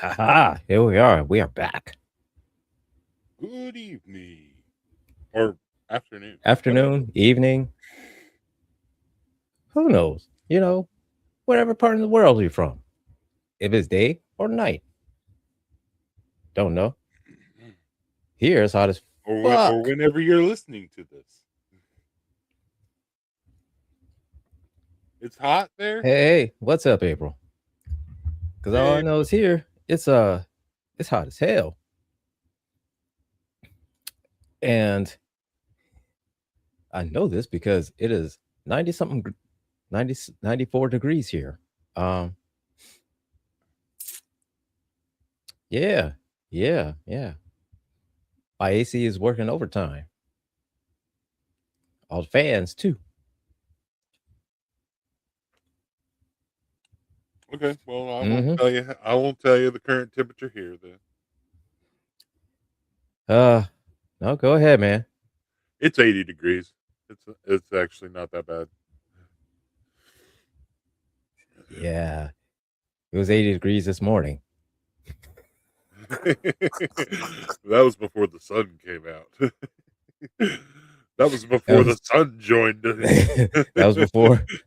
Haha, here we are. We are back. Good evening. Or afternoon. Whatever. Afternoon, evening, who knows? Whatever part of the world you're from. If it's day or night, don't know. Here it's hot as Or fuck. whenever you're listening to this. It's hot there? Hey, what's up, April? Because all I Hey, know is here it's hot as hell, and I know this because it is 90 something, 90 94 degrees here. Um, yeah, yeah. My AC is working overtime. All the fans too. okay. Well, I won't Mm-hmm. tell you. I won't tell you the current temperature here. Then Uh, no, go ahead, man. it's 80 degrees. It's actually not that bad. Yeah, it was 80 degrees this morning. That was before the sun came out. That was That before the was sun joined. that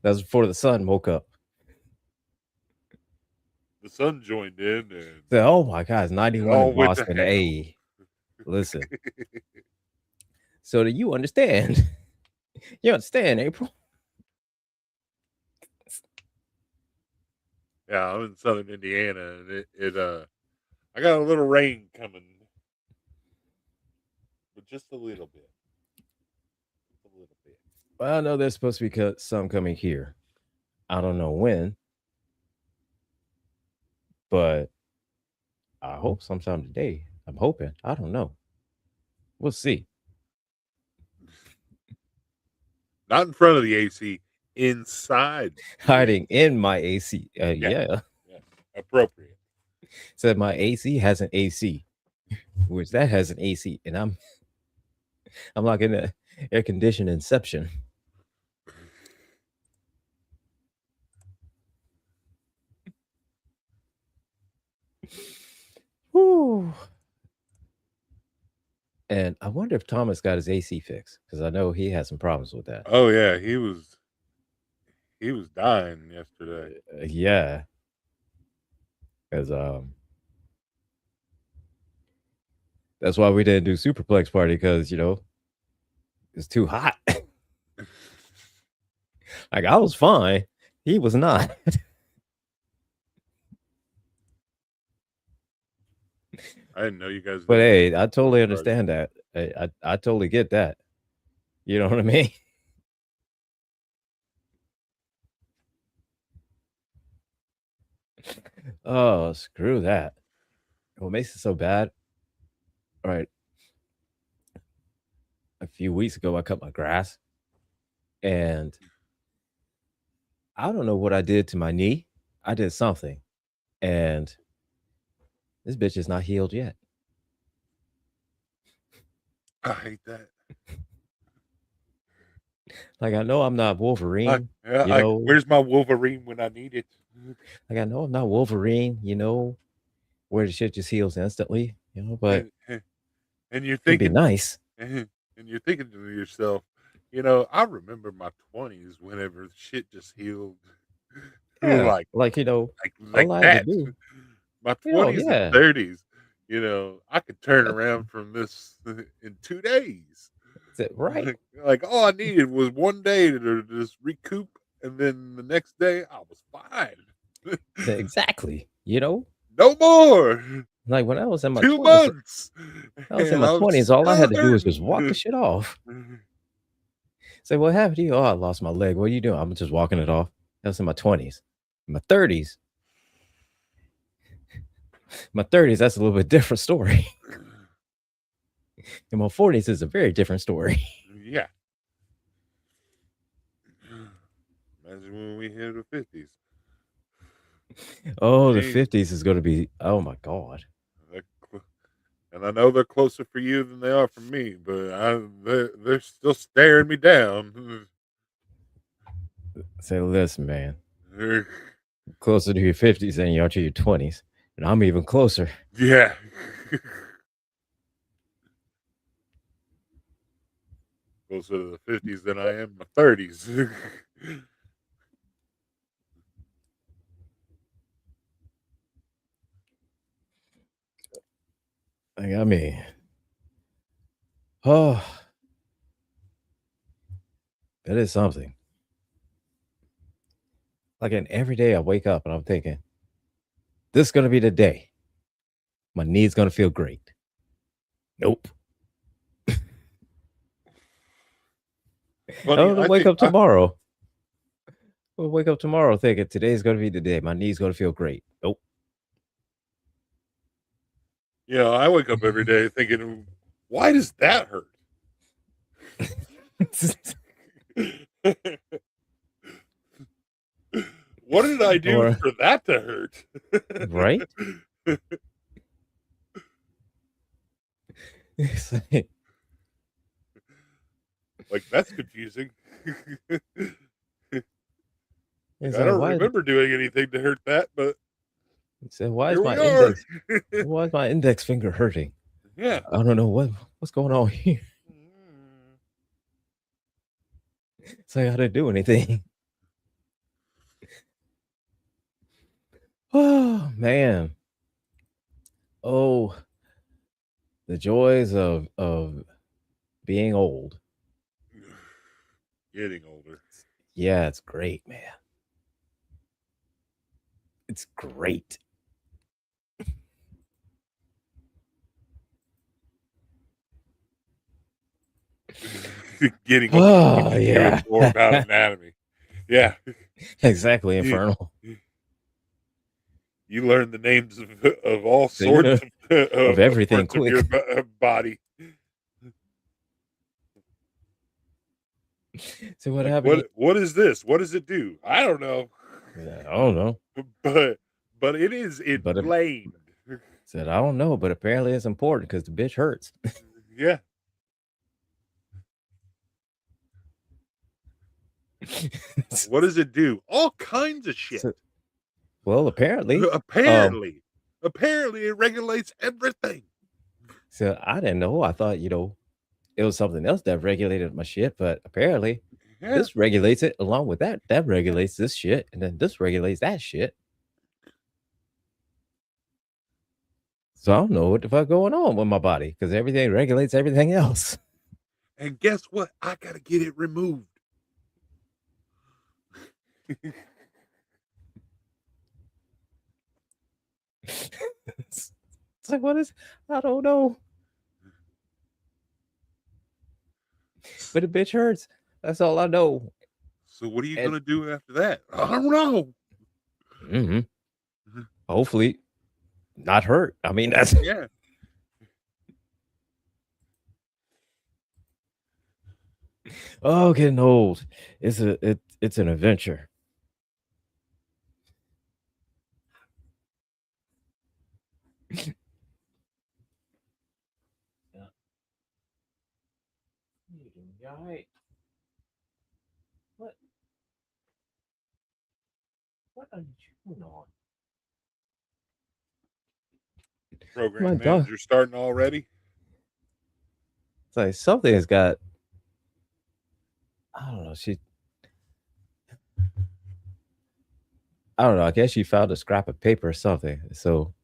was before the sun woke up. The sun joined in, and So, oh my God, it's it 91 in all went to Boston. hell. Hey, listen. So do you understand? You understand, April? Yeah, I'm in southern Indiana, and I got a little rain coming, but just a little bit, just a little bit. Well, I know there's supposed to be some coming here. I don't know when, but I hope sometime today. I'm hoping. I don't know. We'll see. Not in front of the AC, inside the Hiding AC. in my AC. Yes, Yeah. yes, appropriate. Said my AC has an AC, which that has an AC, and I'm like in a air conditioned inception. Whew. And I wonder if Thomas got his AC fixed because I know he had some problems with that. Oh yeah, he was dying yesterday. Yeah, because that's why we didn't do Superplex Party because it's too hot. Like I was fine, he was not. I didn't know you guys But didn't do hey, I Superflex totally Friday. understand that. I totally get that. You know what I mean? Oh, screw that. What makes it so bad? All right, a few weeks ago I cut my grass, and I don't know what I did to my knee. I did something, and this bitch is not healed yet. I hate that. Like I know I'm not Wolverine, you Like, know. where's my Wolverine when I need it? Like I know I'm not Wolverine, where the shit just heals instantly, but And, and you're it'd be thinking, nice. and you're thinking to yourself, I remember my 20s whenever shit just healed Yeah, like like like all I had to that. do, My 20s and yeah, 30s, I could turn that, around from this in 2 days. that's it, right? Like all I needed was one day to just recoup, and then the next day I was fine. Exactly. No more. Like when I was in my 20s, 2 months, I was in and my I'm 20s. All I still had to do was just walk the hurting. shit off. Say, what happened to you? Oh, I lost my leg. What are you doing? I'm just walking it off. That was in my 20s. In my 30s, that's a little bit different story. In my 40s, is a very different story. Yeah. Imagine when we hit the 50s. Oh, the Jeez. 50s is going to be, oh my God. And I know they're closer for you than they are for me, but they're still staring me down. Say, listen, man, closer to your 50s than you are to your 20s. And I'm even closer. Yeah. Closer to the 50s than I am my 30s. Like, I mean, oh, that is something. Like, and every day I wake up and I'm thinking, this is gonna be the day. My knee's gonna feel great. Nope. I'm Funny, gonna I wake think up tomorrow. We'll wake up tomorrow thinking today's gonna be the day. My knee's gonna feel great. Nope. I wake up every day thinking, why does that hurt? What did I do Or for that to hurt? right? It's like, Like, that's confusing. it's I like don't remember doing anything to hurt that, but why is here we my are. index finger hurting? Yeah. I don't know what's going on here. It's like I didn't do anything. Oh man. Oh, the joys of being old. Getting older. Yeah, it's great, man. It's great. Getting older Oh teaches you yeah. more about anatomy. Yeah. Exactly, You, infernal. you learn the names of all So you sorts know of of everything parts of your quick. body. So what Like, happened? what is this? What does it do? I don't know. Yeah, I don't know. But it is But it inflamed. said I don't know, but apparently it's important because the bitch hurts. Yeah. What does it do? All kinds of shit. So, well, apparently, Apparently. Apparently it regulates everything. so I didn't know. I thought, it was something else that regulated my shit, but apparently Yeah. this regulates it along with that. That regulates this shit, and then this regulates that shit. So I don't know what the fuck going on with my body because everything regulates everything else. And guess what? I gotta get it removed. it's, it's like what is? I don't know, but the bitch hurts. That's all I know. So what are you And gonna do after that? I don't know. mhm, hopefully not hurt. I mean, that's Yeah. oh, getting old. It's an adventure. Yeah. You doing all right? What what are you chewing on? My Program dog. manager starting already. It's like something has got. I don't know. I don't know. I guess she found a scrap of paper or something. So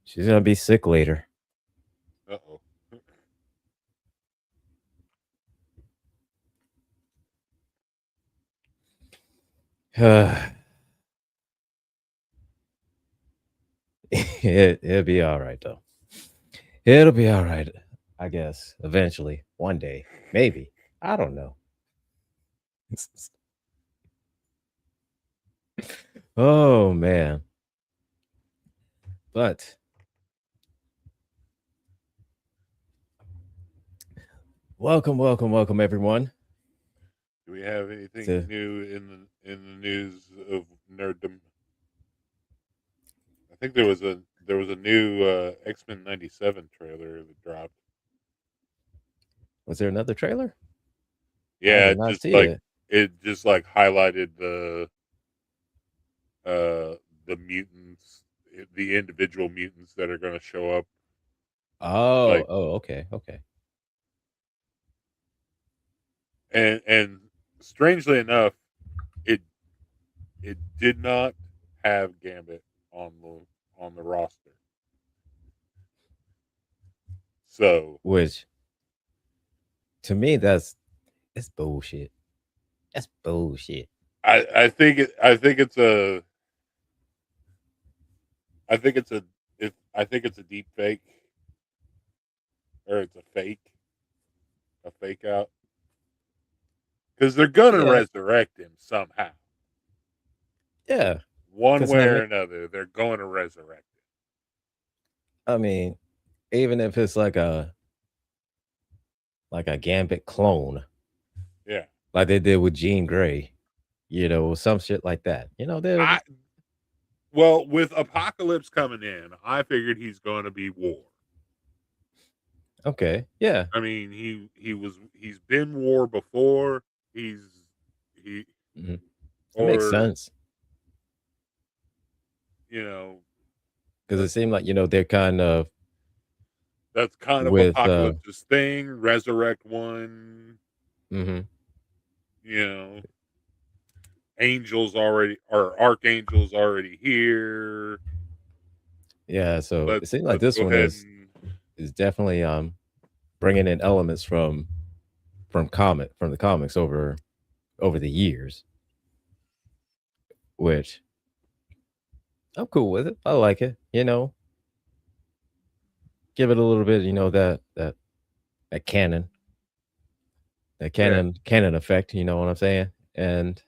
she's gonna be sick later. Uh-oh. It'll be all right though. It'll be all right. I guess eventually, one day, maybe. I don't know. Oh man. But welcome everyone. Do we have anything To new in the news of nerddom? I think there was a new X-Men 97 trailer that dropped. was there another trailer? I Yeah, did not see it. it just like highlighted uh the mutants the individual mutants that are going to show up. Oh, Like, okay, okay. and strangely enough, it it did not have Gambit on the roster. So Which to me, that's bullshit. That's bullshit. I think it's a I think it's a I think it's a deep fake, or it's a fake out, because they're gonna Yeah, resurrect him somehow, yeah. one Because way or another. They're going to resurrect I mean, even if it's like a Gambit clone, him. Yeah, like they did with Jean Grey, some shit like that. They're I well, with Apocalypse coming in, I figured he's going to be War. okay. Yeah. I mean, he's been War before. He's he Mhm. It makes or sense you know because it that seemed like they're kind of that's kind of with Apocalypse's thing. Resurrect one. mhm. You know, angels already or archangels already here. Yeah, so it seemed like Let's this go one ahead is and definitely bringing in elements from the comics over the years, which I'm cool with it. I like it. Give it a little bit, that canon, that yeah. canon effect. You know what I'm saying? And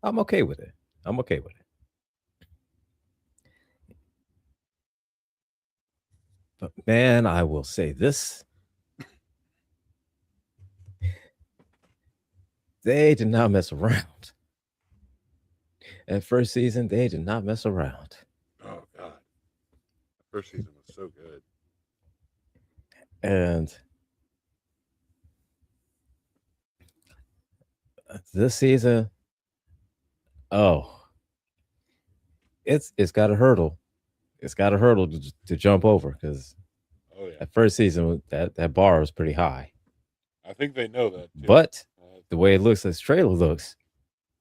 I'm okay with it. I'm okay with it. But man, I will say this: they did not mess around. That first season, they did not mess around. Oh God, the first season was so good. And this season, oh, it's got a hurdle. It's got a hurdle to jump over because Oh yeah, that first season, that bar was pretty high. I think they know that too. But the way it looks, this trailer looks,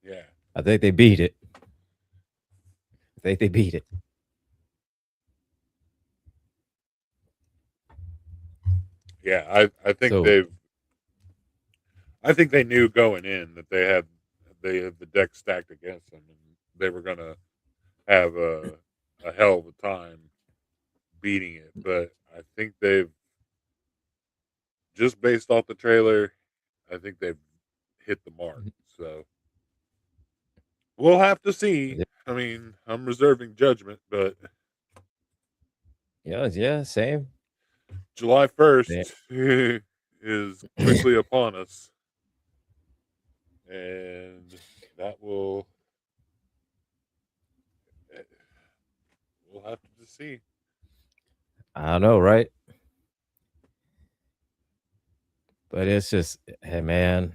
Yeah, I think they beat it. I think they beat it. yeah. So I think they knew going in that they had the deck stacked against them, and they were gonna have a hell of a time beating it. But I think they've just based off the trailer, I think they've hit the mark. So we'll have to see. yeah, I mean, I'm reserving judgment, but yeah, yeah, same. July Yeah. 1st is quickly upon us, and that will eh, we'll have to just see. I don't know, right? But it's just, hey, man,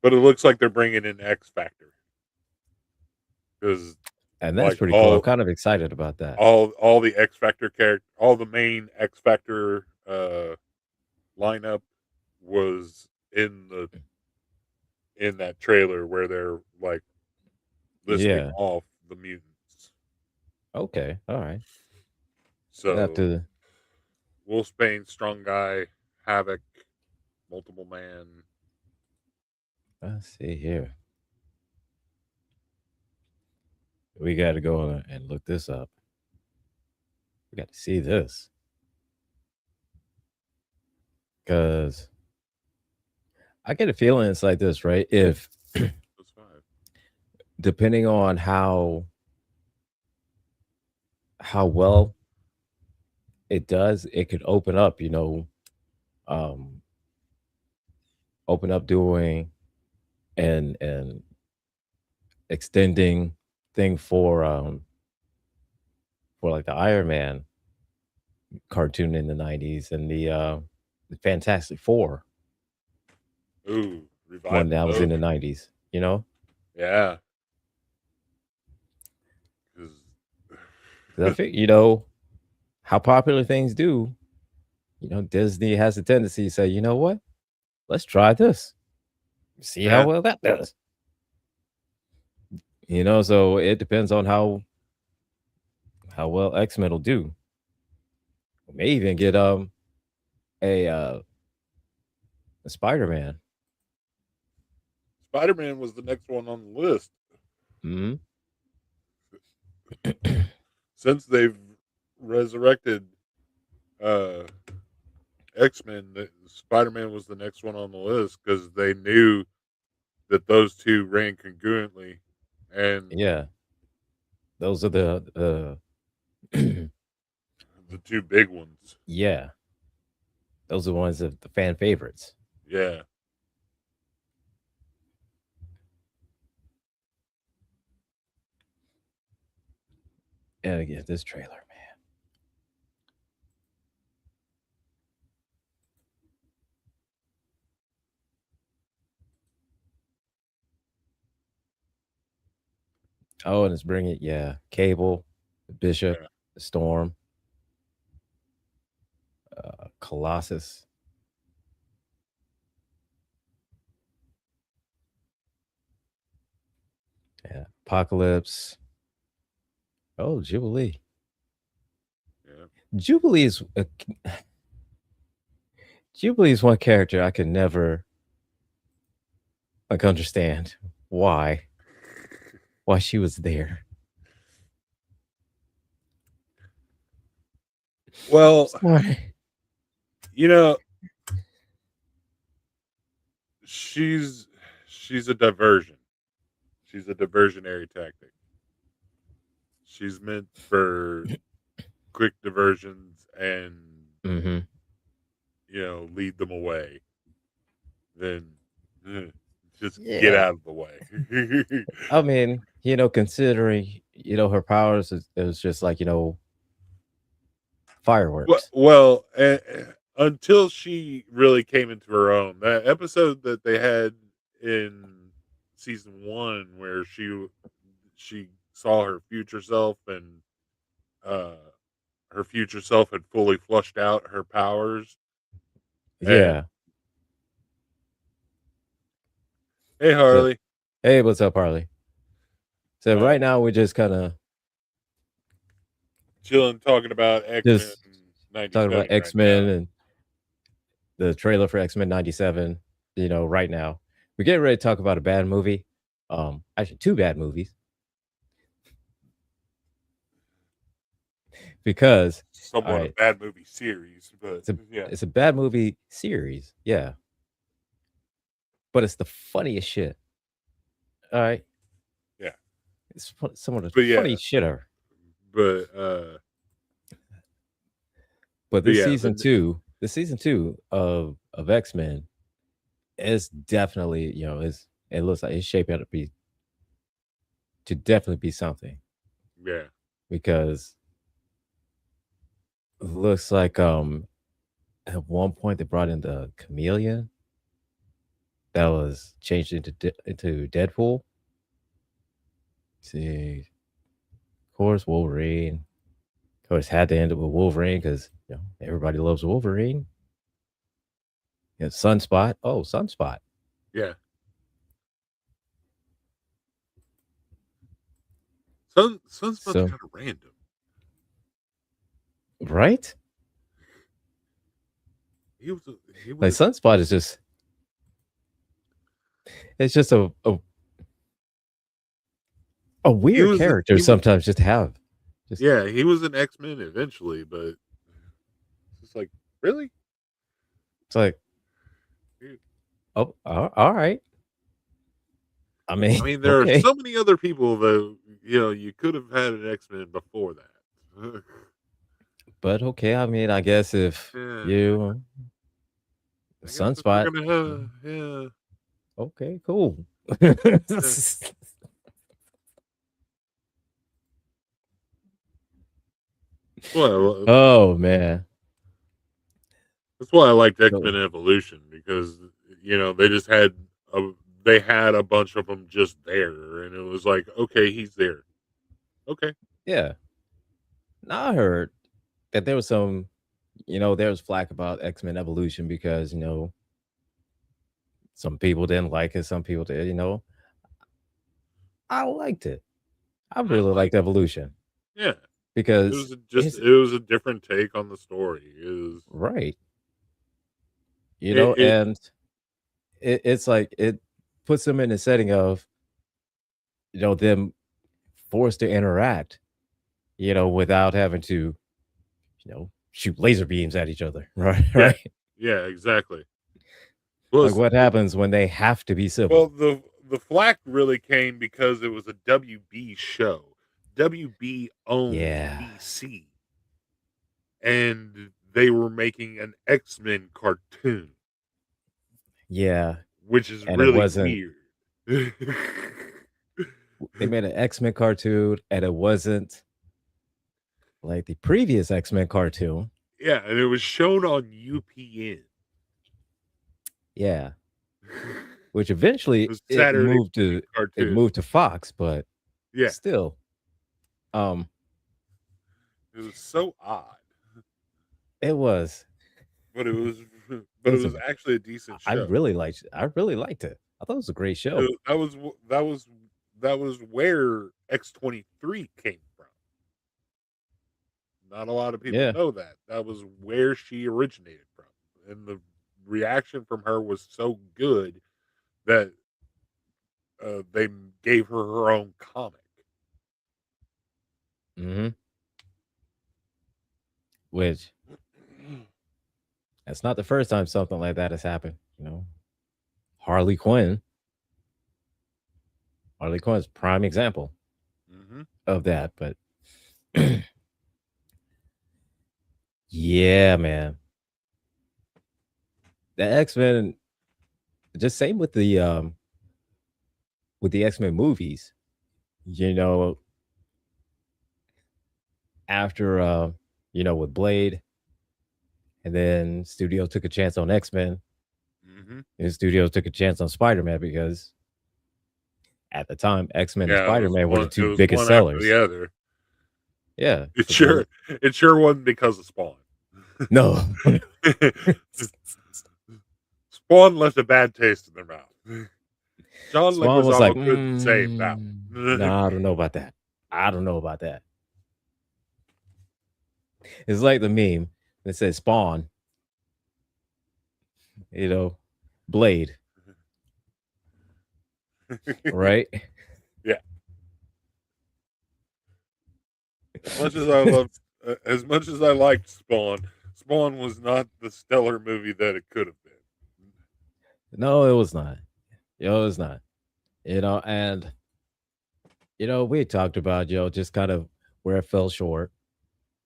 But it looks like they're bringing in X Factor because and that's like pretty cool. I'm kind of excited about that. all the X Factor character, all the main X Factor lineup was in that trailer where they're like listing Yeah. off the mutants. Okay. All right. I have So to. Wolfsbane, Strong Guy, Havoc, Multiple Man. Let's see here. We got to go and look this up. We got to see this because I get a feeling it's like this, right? If Those five. depending on how well it does, it could um, open up doing and extending thing for like the Iron Man cartoon in the '90s and the Fantastic Four Ooh, one revival that was in those. the '90s. Yeah, because 'Cause I think, you know, how popular things do, you know, Disney has a tendency to say, "You know what? Let's try this. See how Yeah. well that does." You know, so it depends on how well X-Men will do. We may even get, a, uh, a Spider-Man. Spider-Man was the next one on the list. Mhm. Since they've resurrected uh X-Men, Spider-Man was the next one on the list because they knew that those two ran congruently, and Yeah. Those are the the two big ones. yeah, those are the ones of the fan favorites. Yeah. And again, this trailer, man. Oh, and it's bringing yeah, Cable, Bishop, Yeah. Storm, Colossus. Yeah, Apocalypse. Oh, Jubilee. Yeah. Jubilee is Jubilee is one character I could never like understand why she was there. Well, Sorry. you know, she's she's a diversion. She's a diversionary tactic. She's meant for quick diversions and, Hmm. lead them away. Then just get Yeah. out of the way. I mean, you know, considering, you know, her powers is it was just like, you know, fireworks. Until she really came into her own, that episode that they had in season 1 where she saw her future self and uh her future self had fully flushed out her powers and Yeah. hey So, Harley, hey, what's up, Harley? So uh right now we're just kind of chilling talking about X-Men just talking about 97 right X-Men now. and the trailer for X-Men 97, you know, right now. We're getting ready to talk about a bad movie. Actually two bad movies because all Somewhat a right, bad movie series, but it's a yeah. it's a bad movie series. Yeah, but it's the funniest shit. All right. Yeah. It's some of the But funny yeah, shit ever. but But but yeah, the this season two of X Men is definitely you know it looks like it's shaping up to definitely be something yeah. because it looks like at one point they brought in the chameleon that was changed into Deadpool. See, of course Wolverine. Of course, had to end up with Wolverine because you know everybody loves Wolverine. You know, Sunspot. Oh, Sunspot. Yeah. Sunspot's So kind of random. right, He was a, he like was Sunspot is just it's just a he weird was character he was sometimes just to have. Just yeah, he was an X-Men eventually, but it's just like, really? it's like, Dude, oh, all right. I mean, I mean, there are okay, so many other people that you could have had an X-Men before that. but okay. I mean, I guess if Yeah, you I guess if we're Sunspot, gonna have, yeah, okay, cool. yeah. Well, Oh man. that's why I liked So X-Men Evolution because they just had a they had a bunch of them just there, and it was like, okay, he's there. Okay, yeah, Now I heard that there was some, there was flack about X-Men Evolution because, some people didn't like it, some people did. I liked it. I I really like liked Evolution yeah. It because was just it's it was a different take on the story. right, It and it's like it puts them in the setting of, them forced to interact, without having to, shoot laser beams at each other, right? yeah. Right. Yeah, exactly. Like Plus what happens when they have to be well, civil? the flack really came because it was a WB show. WB owns Yeah. DC, and they were making an X-Men cartoon, Yeah. which is And it really wasn't weird. they made an X-Men cartoon and it wasn't like the previous X-Men cartoon. Yeah, and it was shown on UPN. Yeah. Which It eventually was Saturday morning it cartoon. moved to Fox, but Yeah, still, um, it was so odd, it was but it was it but it was a was actually a decent show. I really liked it. I thought it was a great show. That was where X-23 came from. Not a lot of people Yeah. know that. That was where she originated from, and the reaction from her was so good that they gave her own comic. Hmm. Which that's not the first time something like that has happened. Harley Quinn. Harley Quinn's prime example Hmm. of that. But yeah, man. The X-Men, just same with the X-Men movies, you know, after with Blade, and then studio took a chance on X-Men, Hmm. and studio took a chance on Spider-Man because at the time X-Men and Yeah, Spider-Man were the it two was biggest one after the sellers. other. Yeah. It So they sure were it sure wasn't because of Spawn. no. Spawn left a bad taste in their mouth. John Spawn was like, Leguizamo couldn't save that one. nah, I don't know about that. I don't know about that. It's like the meme that says Spawn, you know, Blade, right? Yeah, as much as I loved, as much as I liked Spawn, Spawn was not the stellar movie that it could have been. No, it was not. It was not. And we talked about, just kind of where it fell short.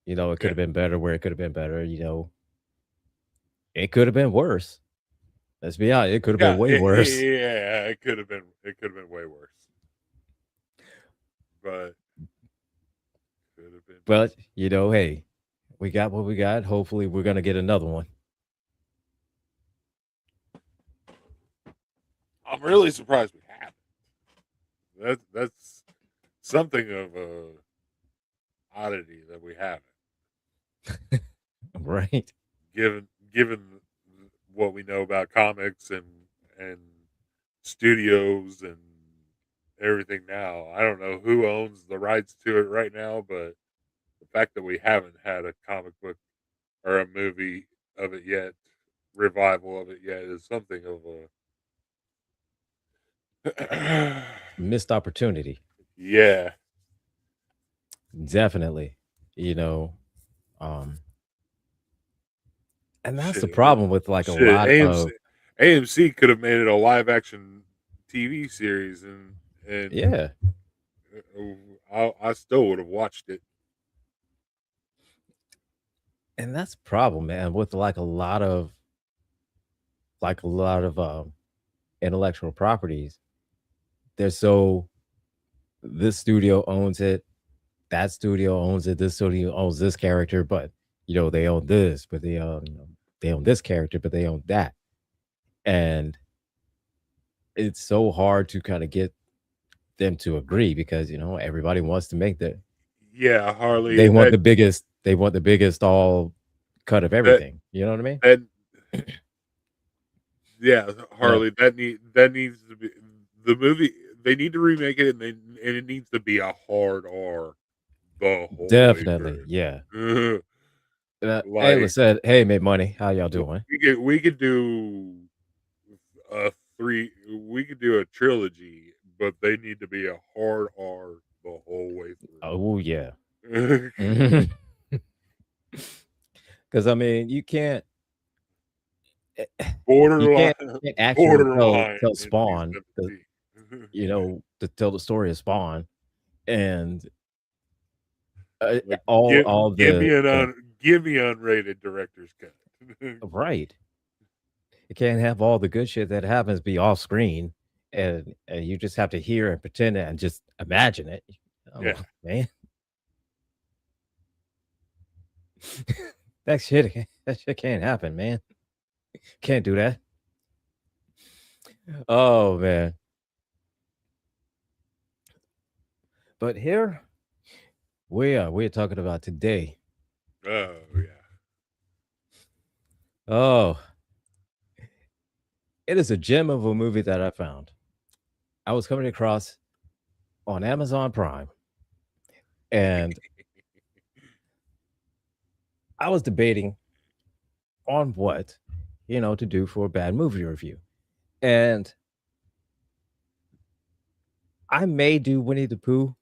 It could Yeah, have been better where it could have been better. It could have been worse. Let's be honest, it could have been yeah, way worse. yeah. It could have been. It could have been way worse, but could have been. But, hey, we got what we got. Hopefully we're gonna get another one. I'm really surprised we haven't. That's something of a oddity that we haven't, Right? given what we know about comics and studios and everything now. I don't know who owns the rights to it right now, but the fact that we haven't had a comic book or a movie of it yet, revival of it yet, is something of a Missed opportunity. yeah. Definitely. You know, um, and that's the Shit, problem with like a shit. lot of AMC could have made it a live action TV series, and yeah. I still would have watched it. And that's the problem, man, with like a lot of intellectual properties. They're so this studio owns it, that studio owns it, this studio owns this character, but they own this, but they own this character, but they own that. And it's so hard to kind of get them to agree because everybody wants to make Yeah, Harley. They want the biggest. They want the biggest all cut of That everything. You know what I mean? that yeah, But Harley. That needs to be the movie. They need to remake it, and it needs to be a hard R the whole way definitely, yeah. through. Hey, Like listen. Hey, made money. How y'all doing? we could do a we could do a trilogy, but they need to be a hard R the whole way Oh yeah. through. Because I mean, you Borderline, can't actually borderline tell Spawn, NC-17. to tell the story of Spawn and Like all the give me unrated director's cut. right. You can't have all the good shit that happens be off screen, and you just have to hear and pretend it and just imagine it. Oh Yeah, man, that shit can't happen, man. Can't do that. Oh man. But here we're talking about today. oh yeah. Oh, it is a gem of a movie that I found. I was coming across on Amazon Prime, and I was debating on what, to do for a bad movie review. And I may do Winnie the Pooh.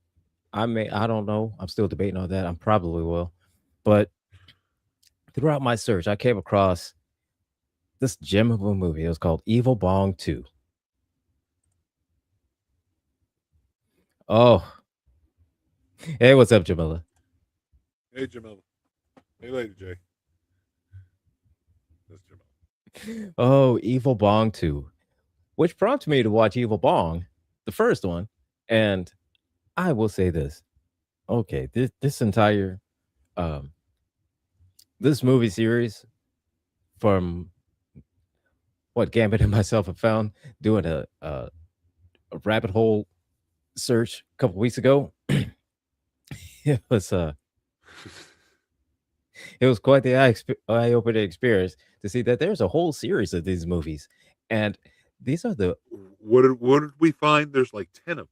I don't know. I'm still debating on that. I probably will. But throughout my search, I came across this gem of a movie. It was called Evil Bong 2. Oh, hey, what's up, Jamila? Hey Jamel. Hey Lady J. That's Jamel. Oh, Evil Bong 2, which prompted me to watch Evil Bong, the first one. And I will say this. Okay, this entire um this movie series from what Gambit and myself have found doing a rabbit hole search a couple weeks ago. it was uh it was quite the eye opening experience to see that there's a whole series of these movies, and these are the What did we find? There's like 10 of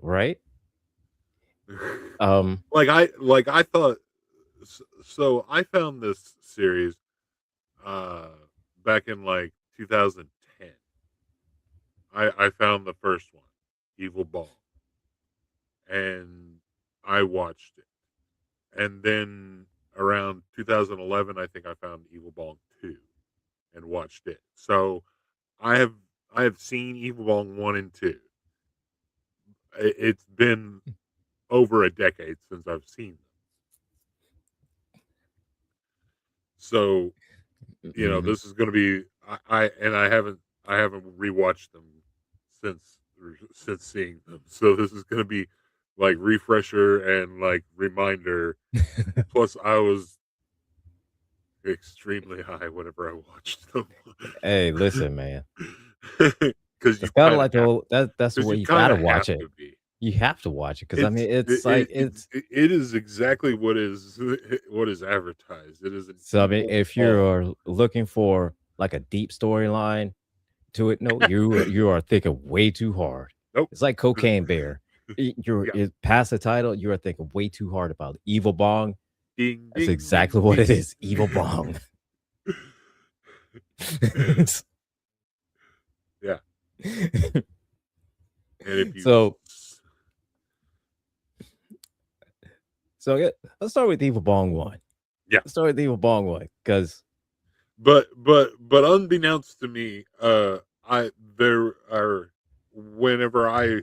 right. them. Um, like I thought. So I found this series uh back in like 2010. I found the first one, Evil Ball, and I watched it. And then around 2011, I think I found Evil Bong 2 and watched it. So I have I have seen Evil Bong 1 and 2. It's been over a decade since I've seen them. So, mhm. this is going to be I haven't rewatched them since since seeing them. So this is going to be like refresher and like reminder. Plus I was extremely high whenever I watched them. Hey, listen, man. Cuz It's you kind of kind of like have that's the cuz way you you kind gotta of have watch it. to be. You have to watch it because I mean, it's like It is exactly what is what is advertised. It is an so. I mean, evil if ball. you're looking for like a deep storyline to it, no, you are thinking way too hard. Nope. It's like Cocaine Bear. You're Yeah. past the title. You are thinking way too hard about Evil Bong. Ding That's ding exactly ding what it ding. is. Evil Bong. Yeah. And if you so so yeah, let's start with Evil Bong one. yeah. Let's start with Evil Bong one because But unbeknownst to me, I there are whenever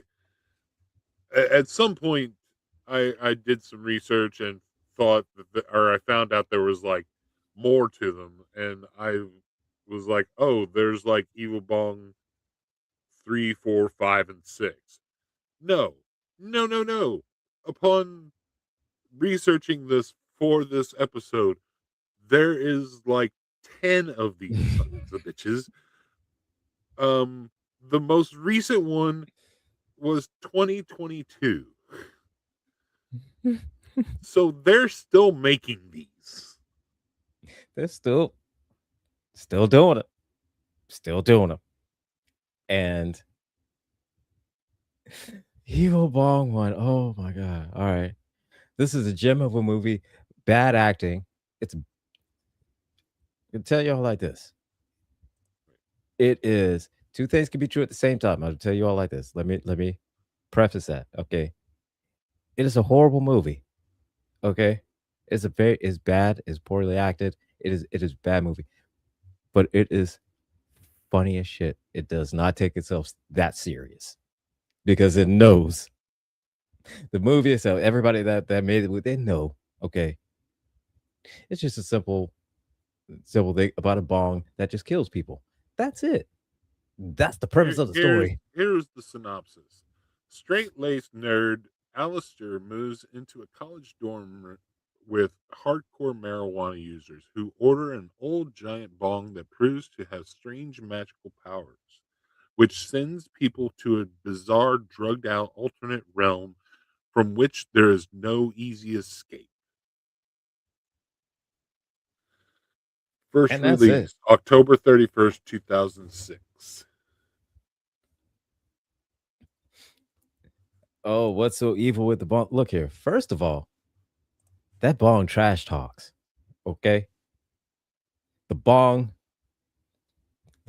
at some point I did some research and thought or I found out there was like more to them, and I was like, oh, there's like Evil Bong 3, 4, 5, and 6. No, no, no, no. Upon researching this for this episode, there is like 10 of these sons of bitches. Um, the most recent one was 2022. So they're still making these. They're still doing it. Still doing it. And Evil Bong one. Oh my god. All right. This is a gem of a movie. Bad acting. It's I can tell y'all like this. It is two things can be true at the same time. I'll tell you all like this. Let me preface that. Okay. It is a horrible movie. Okay. It's bad, it's poorly acted. It is bad movie. But it is funny as shit. It does not take itself that serious because it knows the movie itself. Everybody that made it, they know. Okay, it's just a simple thing about a bong that just kills people. That's it. That's the premise of the story. Here's the synopsis. Straight-laced nerd Alistair moves into a college dorm with hardcore marijuana users who order an old giant bong that proves to have strange magical powers, which sends people to a bizarre drugged out alternate realm from which there is no easy escape. First And that's it. release October 31st, 2006. Oh, what's so evil with the bong? Look here. First of all, that bong trash talks. Okay, the bong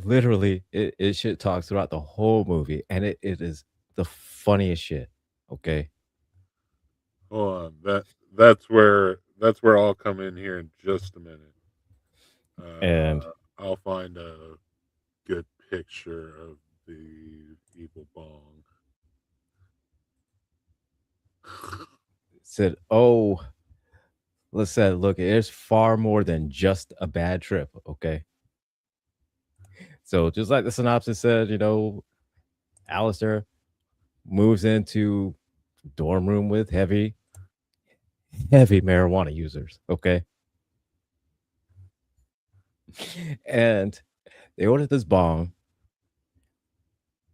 literally it shit talks throughout the whole movie, and it is the funniest shit. Okay, Hold on. That's where I'll come in here in just a minute. and I'll find a good picture of the evil bong. said, "Oh, let's say, look, it's far more than just a bad trip." Okay, so just like the synopsis said, Alistair moves into dorm room with heavy marijuana users. Okay, and they ordered this bong.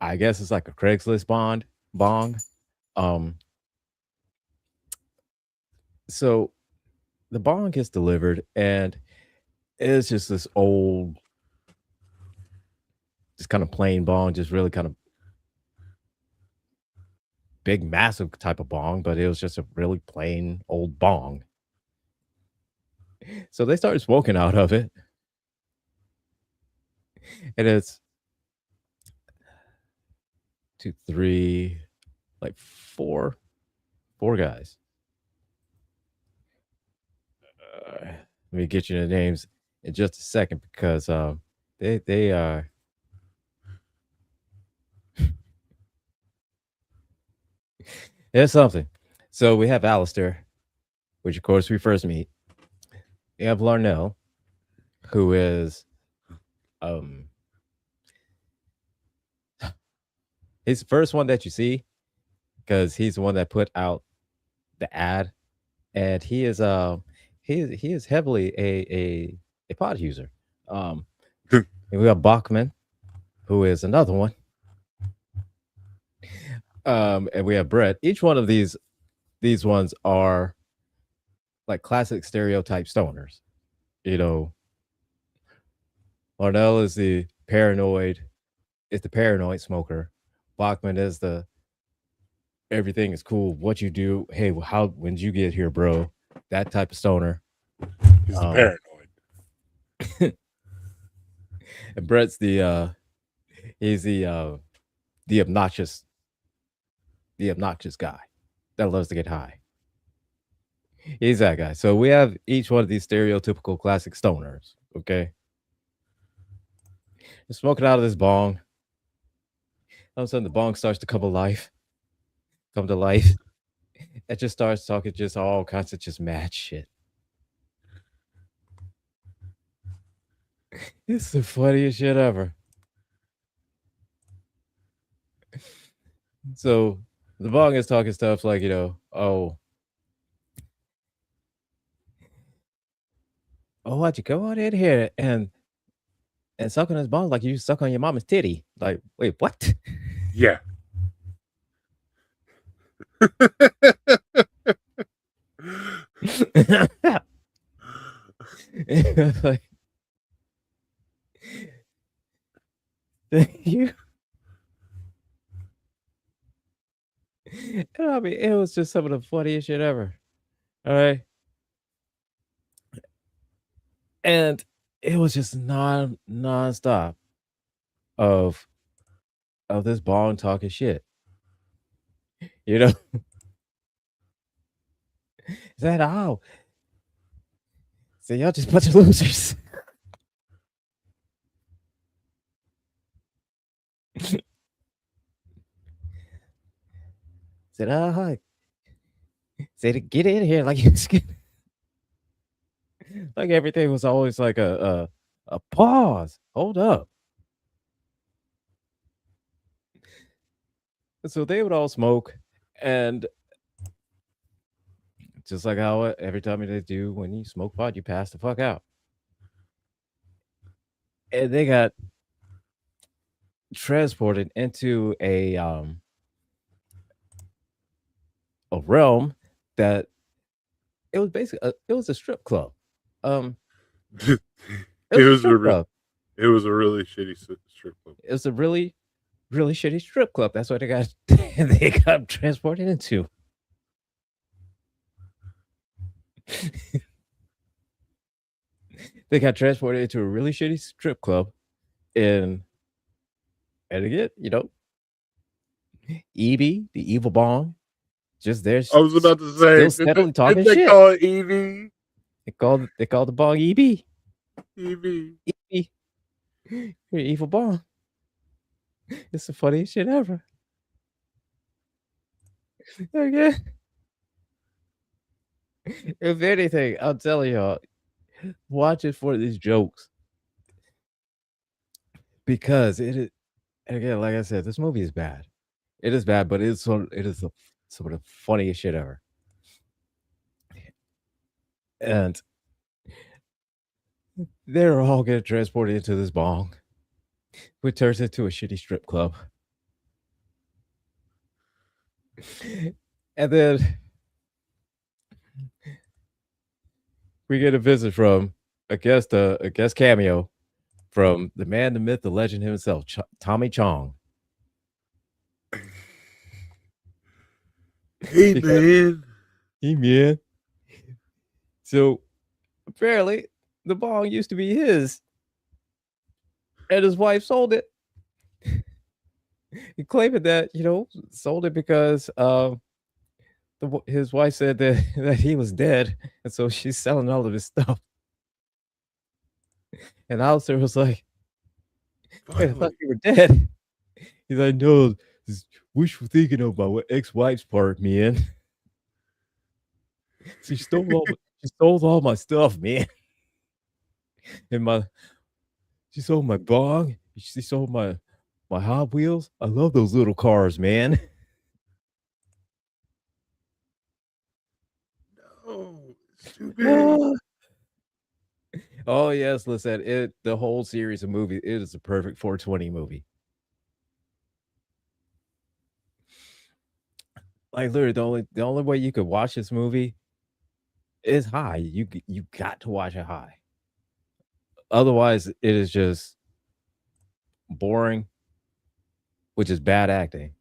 I guess it's like a Craigslist bong. Um, so the bong gets delivered, and it's just this old, just kind of plain bong, just really kind of big, massive type of bong, but it was just a really plain old bong. So they started smoking out of it, and it's two, three, like four guys. Let me get you the names in just a second because they are there's something. So we have Alistair, which of course we first meet. We have Larnell, who is um he's the first one that you see because he's the one that put out the ad, and he is heavily a pot user. Um, and we have Bachman, who is another one. And we have Brett. Each one of these ones are like classic stereotype stoners. You know, Larnell is the paranoid smoker. Bachman is the everything is cool. What you do, hey, how when did you get here, bro? That type of stoner. He's the Um, paranoid. and Brett's he's the obnoxious guy that loves to get high. He's that guy. So we have each one of these stereotypical classic stoners. Okay, they're smoking out of this bong. All of a sudden, the bong starts to come to life. It just starts talking just all kinds of just mad shit. It's the funniest shit ever. So the bong is talking stuff like, why'd you go out in here and suck on his bong like you suck on your mama's titty? Like, wait, what? Yeah. Like, you, I mean, it was just some of the funniest shit ever. All right, and it was just nonstop of this Bong talking shit. You know, said, "Oh, so y'all just bunch of losers." Said, "Oh, said get in here like you scared." Like everything was always like a pause. Hold up. So they would all smoke, and just like how every time they do when you smoke pot, you pass the fuck out. And they got transported into a realm that it was basically it was a strip club. Um, it it was a was strip club. it was a really shitty strip club. It was a really shitty strip club. That's what they got they got transported into. They got transported into a really shitty strip club in and again, Evie, the evil Bong, just there I was about to say, still steadily did talking they shit. call it Evie? They called the Bong EB. Evie. EB. You're evil Bong. It's the funniest shit ever. Okay. If anything, I'm telling y'all, watch it for these jokes because it is again, like I said, this movie is bad. It is bad, but it is some of the funniest shit ever. And they're all getting transported into this bong, which turns into a shitty strip club. And then we get a visit from a guest cameo from the man, the myth, the legend himself, Tommy Chong. Hey Because man. he man. So apparently the bong used to be his, and his wife sold it. He claimed that, sold it because his wife said that that he was dead, and so she's selling all of his stuff. And Alistair was like, "Wait, I thought Finally. you were dead." He's like, "No, this wishful thinking of my ex-wife's part, man. She stole all my stuff, man. And she sold my bong. She sold my Hot Wheels. I love those little cars, man." No, it's too big. Oh yes, listen, the whole series of movies, it is a perfect 420 movie. Like literally the only way you could watch this movie is high. You got to watch it high. Otherwise, it is just boring, which is bad acting.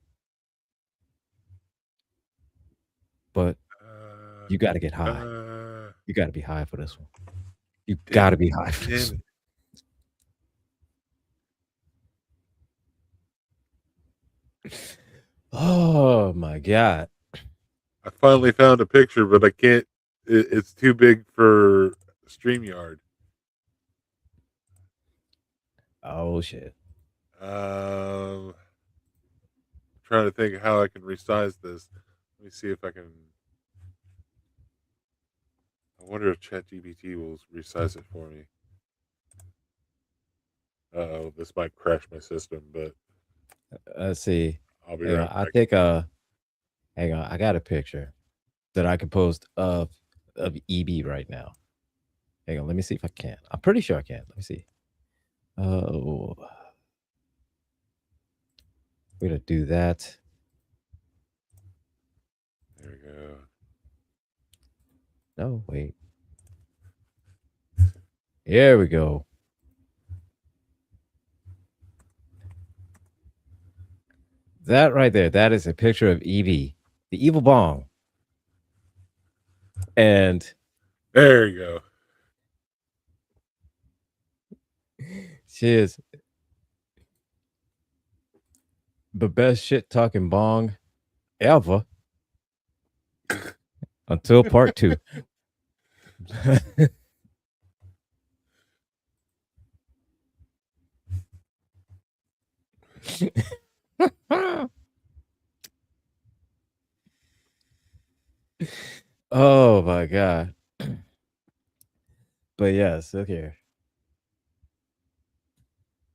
But you got to get Uh, high. uh, You got to be high for this one. You damn got to it. be high for this Damn one. it. Oh my god. I finally found a picture, but I can't. It's too big for StreamYard. Oh shit. Trying to think how I can resize this. Let me see if I can. I wonder if ChatGPT will resize it for me. Oh, this might crash my system, but Let's see. I'll be Hang right on. I back. think hang on. I got a picture that I can post of EB right now. Hang on. Let me see if I can. I'm pretty sure I can. Let me see. Oh, we're gonna do that. There we go. No, wait. Here we go. That right there, that is a picture of Evie, the evil Bong. And There you go. she is the best shit talking Bong ever until part two. Oh my god. But yes, look here.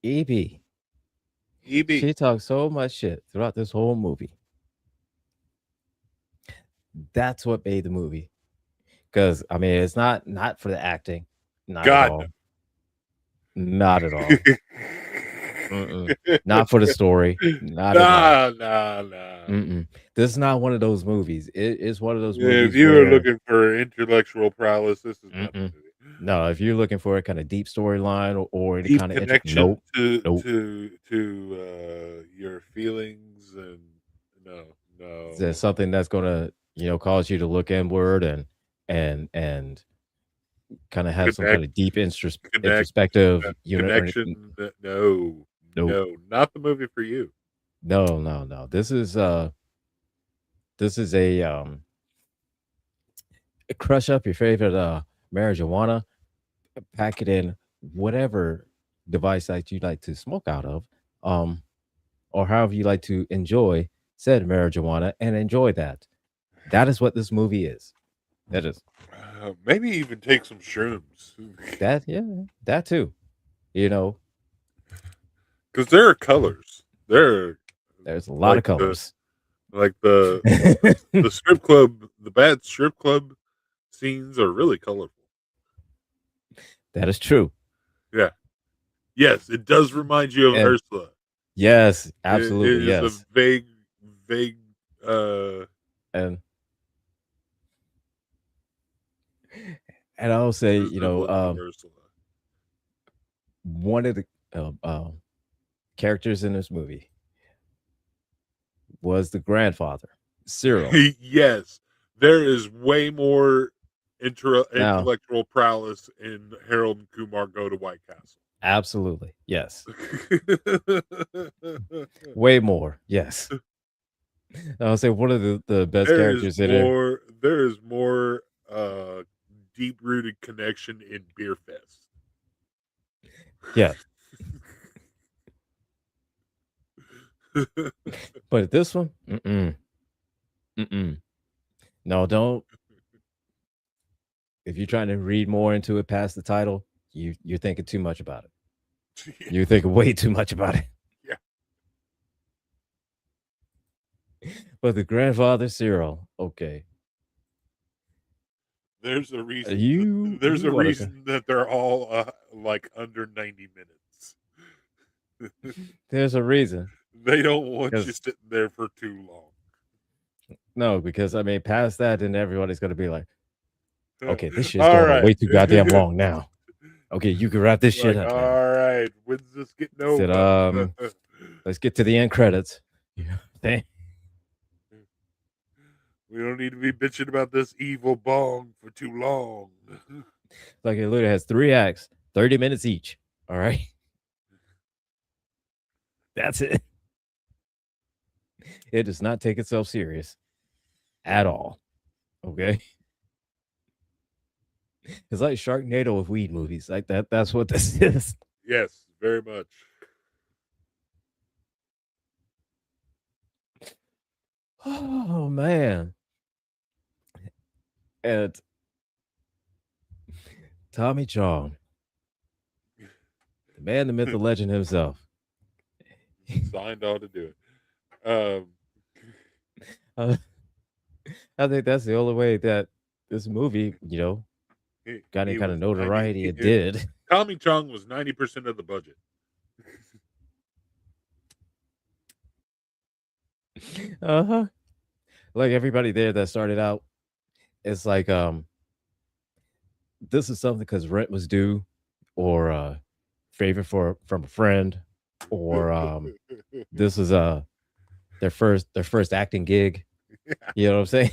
EB. EB. She talks so much shit throughout this whole movie. That's what made the movie. Because I mean, it's not for the acting, not at God. all, not at all. Not for the story, not at all. Nah. This is not one of those movies. It is one of those If movies you were where looking for intellectual prowess, this is not the movie. no, if you're looking for a kind of deep storyline or any Deep kind of connection nope, to nope. your feelings and no. There's something that's gonna cause you to look inward and kind of have some Connect kind of deep connect introspective connection. No, nope. not the movie for you. No. This is a crush up your favorite marijuana, pack it in whatever device that you like to smoke out of, um, or however you like to enjoy said marijuana and enjoy that. That is what this movie is. That is Maybe even take some shrooms. that, yeah, that too. You know, Because there are colors. There, there's a lot like of colors. the strip club, the bad strip club scenes are really colorful. That is true. Yeah. Yes, it does remind you of And Ursula. yes, It absolutely, is a yes. vague. Uh, And I'll say, resemblance of Ursula. one of the characters in this movie was the grandfather, Cyril. Yes, there is way more Now, intellectual prowess in Harold and Kumar Go to White Castle. absolutely, yes. Way more, yes. I'll say one of the best characters in there. There is more deep rooted connection in Beer Fest. Yeah. But this one, mm-mm. No, don't. If you're trying to read more into it past the title, you're thinking too much about it. You're thinking way too much about it. Yeah. But the grandfather Cyril, okay. There's a reason. There's You a want to? reason that they're all like under 90 minutes. There's a reason. They don't want you Because sitting there for too long. no, because I mean, past that, then everybody's gonna be like, okay, this shit's All going on right. way too goddamn long now. Okay, you can wrap this shit Like, up now. all right, when's this getting Said, over? let's get to the end credits. Yeah. We don't need to be bitching about this evil bong for too long. Like it literally has 3 acts, 30 minutes each. All right. That's it. It does not take itself serious at all. Okay. It's like Sharknado with weed movies. Like that's what this is. Yes, very much. Oh man. And Tommy Chong, the man, the myth, the legend himself. Signed on to do it. I think that's the only way that this movie, got any He kind of was notoriety it did. Tommy Chong was 90% of the budget. Uh-huh. Like everybody there that started out, it's like this is something because rent was due, or favor from a friend, or this is their first acting gig. You know what I'm saying?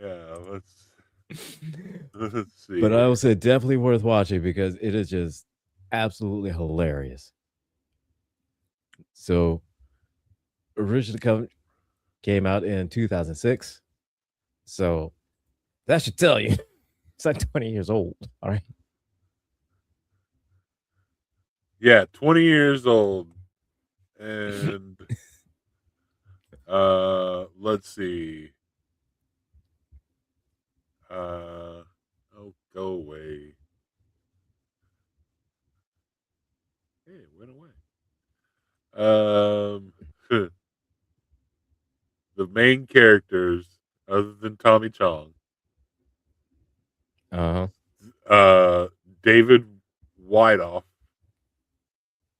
Yeah, let's see But I here. would say definitely worth watching because it is just absolutely hilarious. So originally came out in 2006. So that should tell you it's like 20 years old. All right. Yeah, 20 years old, and let's see. Oh, go away. Hey, it went away. Um, the main characters, other than Tommy Chong, Uh-huh. uh, David Whiteoff,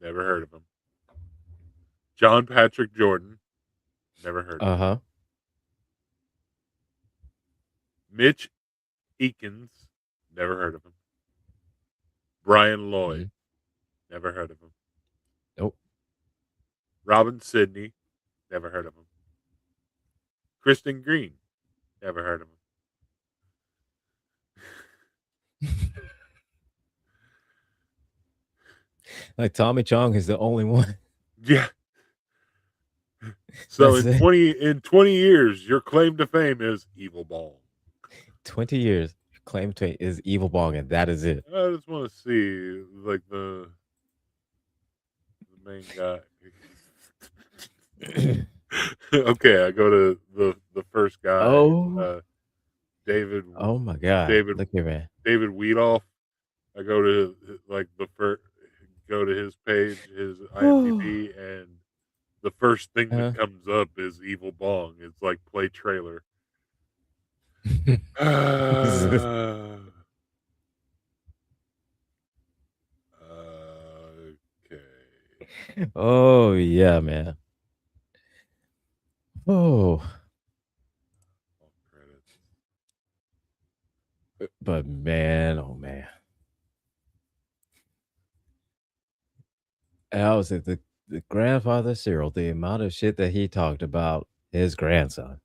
never heard of him. John Patrick Jordan, never heard of him. Uh-huh. Mitch Eakins, never heard of him. Brian Lloyd, Mhm. never heard of him. Nope. Robin Sidney, never heard of him. Kristen Green, never heard of him. Like Tommy Chong is the only one. Yeah. So That's it. in 20 years, your claim to fame is Evil Ball. 20 years. Claim to is Evil Bong, and that is it. I just want to see like the main guy. Okay, I go to the first guy, Oh. David Oh my God. David Look here, man. David Weedoff. I go to like the first go to his page, his IMDb, and the first thing that Uh, comes up is Evil Bong. It's like play trailer. Okay. oh yeah, man. Oh, All credits. but man, oh man. And I was at the grandfather Cyril, the amount of shit that he talked about his grandson.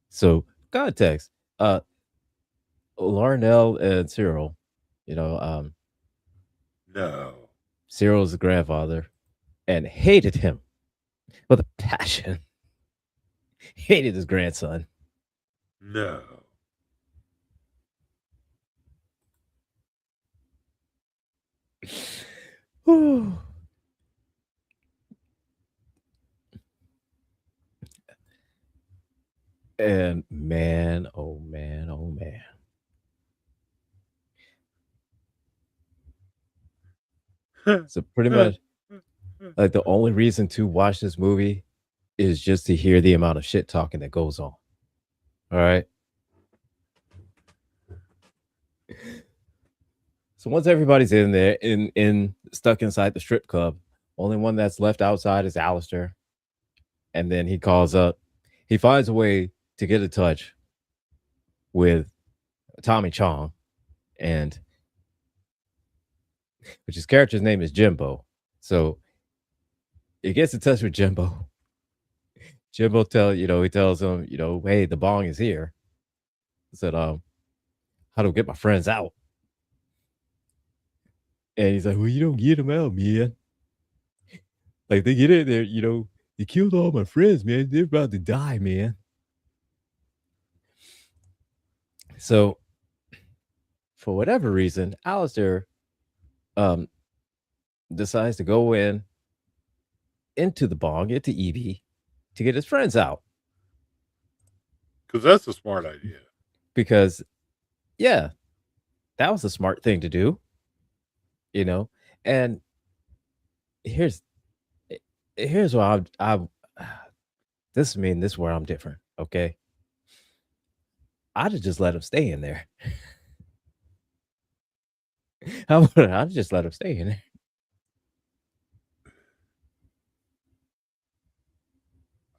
So context, Larnell and Cyril, you know, No. Cyril's the grandfather and hated him with a passion. Hated his grandson. No. Whew. And man, oh man, oh man. So pretty much like the only reason to watch this movie is just to hear the amount of shit talking that goes on. All right. So once everybody's in there, in stuck inside the strip club, only one that's left outside is Alistair. And then he calls up. He finds a way to get in touch with Tommy Chong, and which his character's name is Jimbo. So he gets in touch with Jimbo. Jimbo he tells him, hey, the bong is here. He said, how to get my friends out. And he's like, well, you don't get them out, man. Like they get in there, they killed all my friends, man. They're about to die, man. So for whatever reason, Alistair um decides to go into the bong, into Evie, to get his friends out. Because that's a smart idea. Because yeah, that was a smart thing to do, you know. And here's here's why I'm this is where I'm different. Okay. I'd have just let him stay in there. I'd just let him stay in there.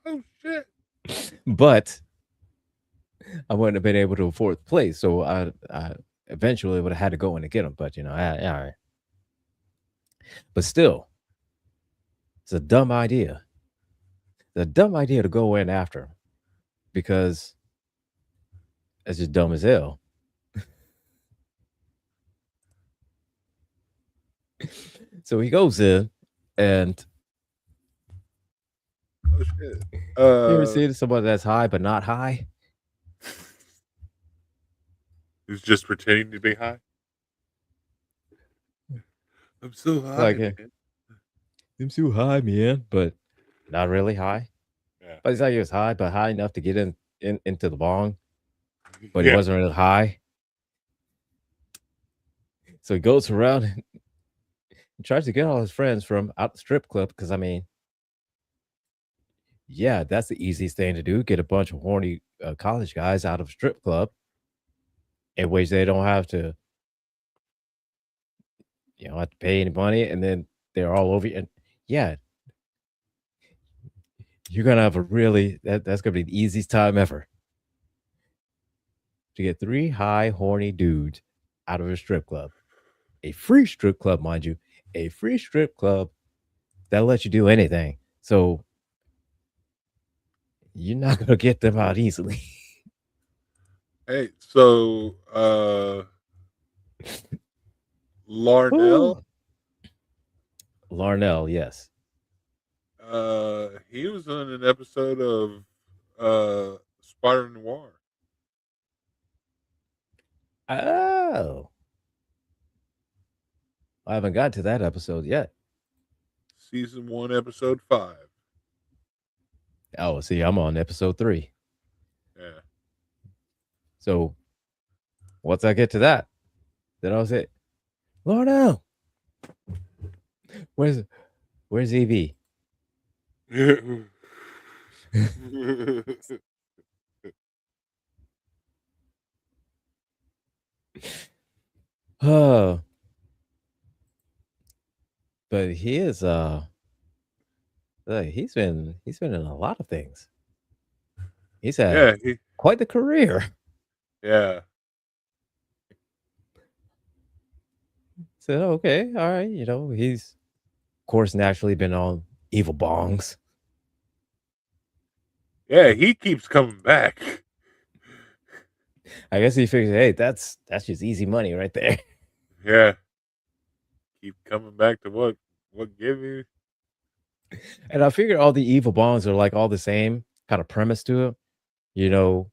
Oh shit! But I wouldn't have been able to afford the place. So I eventually would have had to go in and get him. But all right. But still, it's a dumb idea. It's a dumb idea to go in after him because it's just dumb as hell. So he goes in, and Oh shit. you ever see somebody that's high but not high? Who's just pretending to be high? I'm so Like, high, man. I'm too high, man, but not really high. Yeah. But it's like he was high, but high enough to get into the bong, but he Yeah. wasn't really high. So he goes around and tries to get all his friends from out the strip club because I mean, yeah, that's the easiest thing to do. Get a bunch of horny college guys out of a strip club in which they don't have to, have to pay any money, and then they're all over you. And yeah, you're gonna have a really that's gonna be the easiest time ever to get three high horny dudes out of a strip club, a free strip club, mind you, a free strip club that lets you do anything. So you're not gonna get them out easily. Hey, so Larnell, Ooh. Larnell, yes. he was on an episode of Spider Noir. Oh, I haven't got to that episode yet. Season 1, episode 5. Oh, see, I'm on episode 3. Yeah. So once I get to that, then I'll say, Larnell, where's where's EV? Oh, but he is he's been in a lot of things. He's had Yeah, quite the career. yeah. So okay, all right, he's of course naturally been on evil bongs. Yeah, he keeps coming back. I guess he figures, hey, that's just easy money right there. Yeah. Keep coming back to what give you. And I figure all the evil bongs are like all the same kind of premise to it. You know,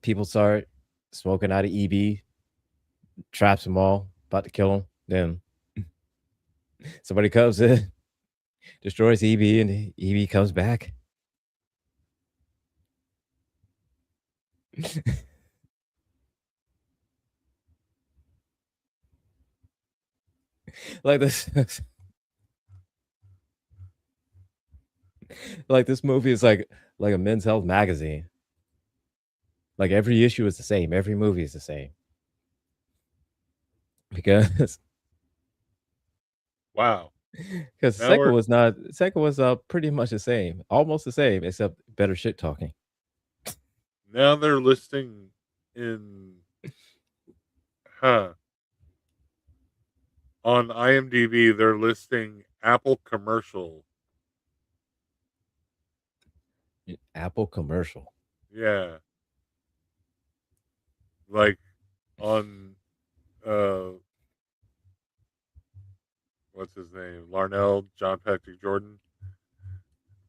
people start smoking out of EB, traps them all, about to kill them. Then somebody comes in, destroys EB, and EB comes back. Like this, like this movie is like a men's health magazine. Like every issue is the same. Every movie is the same because Wow. because Now we're second was pretty much the same, almost the same, except better shit talking. now they're listing in huh. On IMDb they're listing Apple commercial. Apple commercial. Yeah. Like on uh what's his name? Larnell, John Patrick Jordan.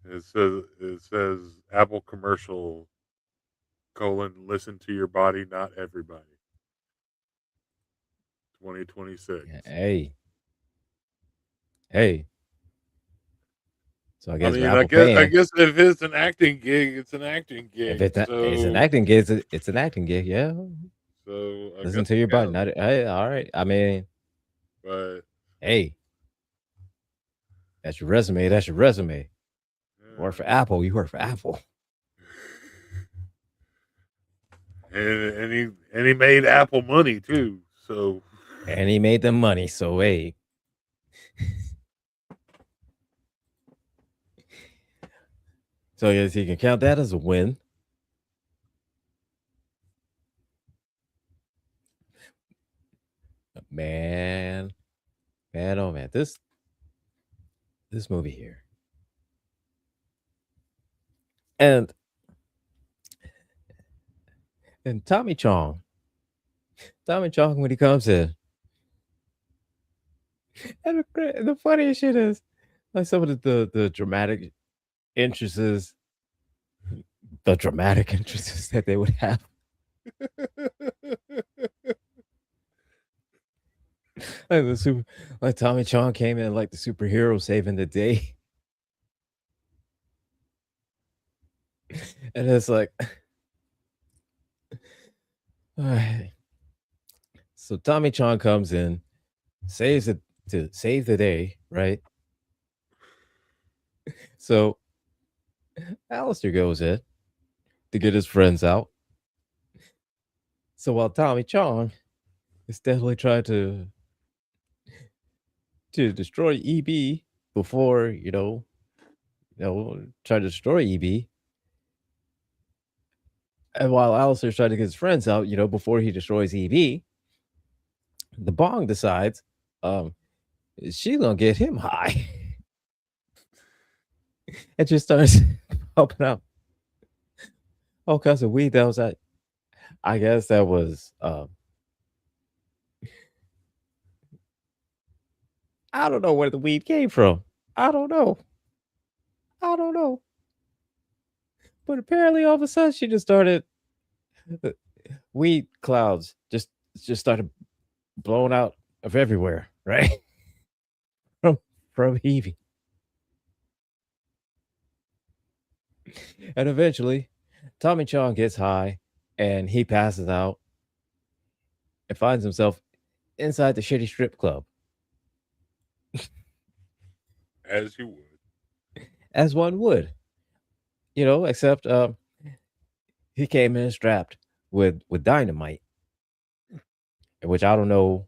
It says Apple commercial : listen to your body, not everybody. 2026. Hey, hey. So I I guess for mean, I Apple guess I paying, guess if it's an acting gig, it's an acting if gig. it's an So acting gig, it's an acting gig. Yeah, I listen guess to it your body. counts. Not hey, all right. I mean, But hey, that's your resume. That's your resume. Work for yeah. Apple. You work for Apple, And he made Apple money too. So and he made them money. So hey, So yes, you can count that as a win. Man, man, oh man, this movie here. And Tommy Chong. Tommy Chong when he comes in. And the funniest shit is like some of the dramatic entrances, the dramatic entrances that they would have. Like the super like Tommy Chong came in like the superhero saving the day. And it's like alright. So Tommy Chong comes in, saves it to save the day, right? So Alistair goes in to get his friends out. So while Tommy Chong is steadily trying to destroy EB before, try to destroy EB. And while Alistair's trying to get his friends out, before he destroys EB, the Bong decides, um, she's gonna get him high. And just starts popping out all kinds of weed that was at I guess that was I don't know where the weed came from. I don't know. I don't know. But apparently all of a sudden she just started weed clouds just started blowing out of everywhere, right? from from Evie. And eventually Tommy Chong gets high and he passes out and finds himself inside the shitty strip club. As you would. As one would. Except he came in strapped with dynamite. Which I don't know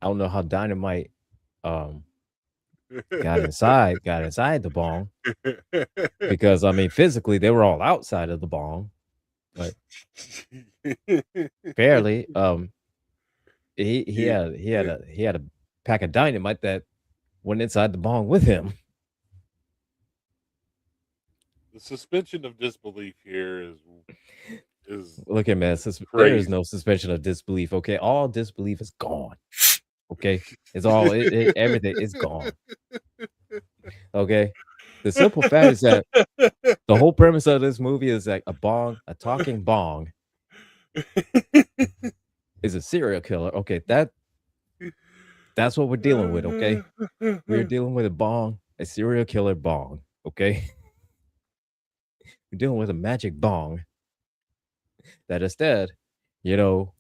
how dynamite um got inside the bong because I mean physically they were all outside of the bong, but barely he had a pack of dynamite that went inside the bong with him. The suspension of disbelief here is Look at man, there is crazy. no suspension of disbelief. Okay, all disbelief is gone. Okay, it's all everything is gone. Okay, the simple fact is that the whole premise of this movie is like a talking bong, is a serial killer. Okay, that's what we're dealing with. Okay, we're dealing with a bong, a serial killer bong. Okay, we're dealing with a magic bong that instead, you know,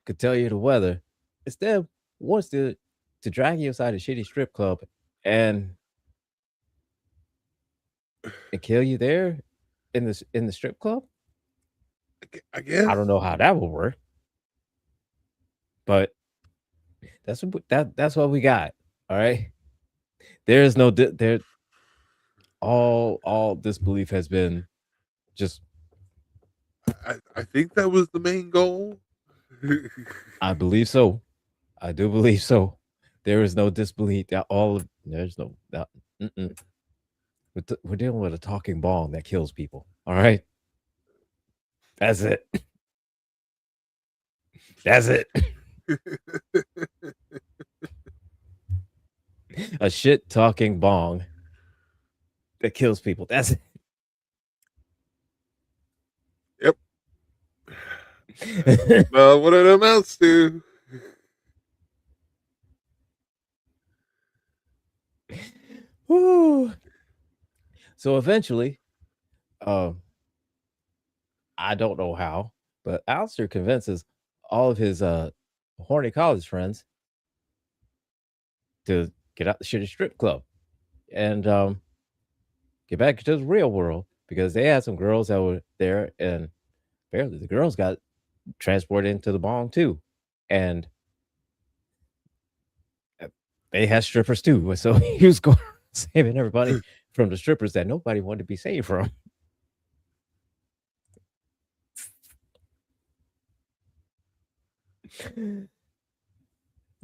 could tell you the weather. Instead, wants to drag you inside a shitty strip club and kill you there in the strip club. I guess. I don't know how that will work, but that's what we got. All right. There is no there. All disbelief has been just. I think that was the main goal. I believe so. I do believe so. There is no disbelief. That all of there's no. That, mm-mm. We're dealing with a talking bong that kills people. All right. That's it. That's it. A shit talking bong that kills people. That's it. Yep. Well, what it amounts to. Woo. So eventually, um, I don't know how, but Alistair convinces all of his horny college friends to get out the shitty strip club and get back into the real world because they had some girls that were there, and apparently the girls got transported into the bong too, and they had strippers too. So he was going. saving everybody from the strippers that nobody wanted to be saved from.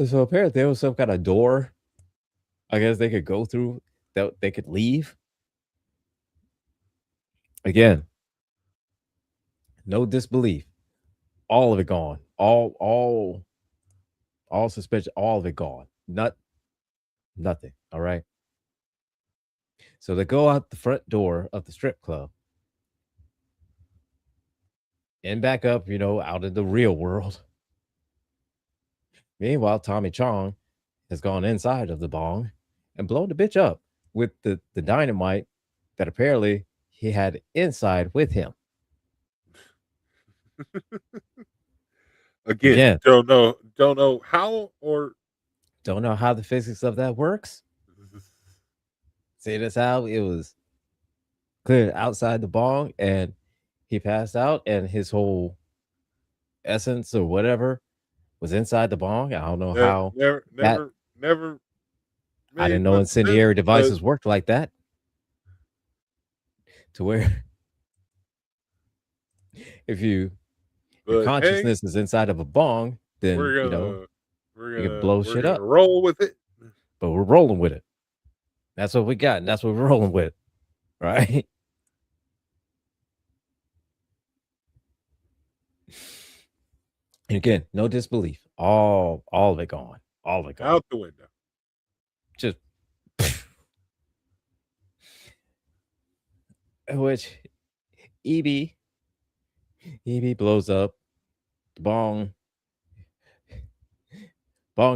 So apparently there was some kind of door, I guess they could go through that they could leave. Again, no disbelief. All of it gone. All suspension, all of it gone. Nothing. All right. So they go out the front door of the strip club and back up, out in the real world. Meanwhile, Tommy Chong has gone inside of the bong and blown the bitch up with the dynamite that apparently he had inside with him. Again, Again, don't know how or don't know how the physics of that works. See this how it was cleared outside the bong and he passed out and his whole essence or whatever was inside the bong. I don't know how that never I made didn't know much sense, incendiary but devices worked like that. To where if your hey, consciousness is inside of a bong, then we're gonna you can blow we're shit gonna up. roll with it. But we're rolling with it. That's what we got, and that's what we're rolling with, right? And again, no disbelief. All of it gone. All of it gone. Out the window. Just which EB blows up. The bong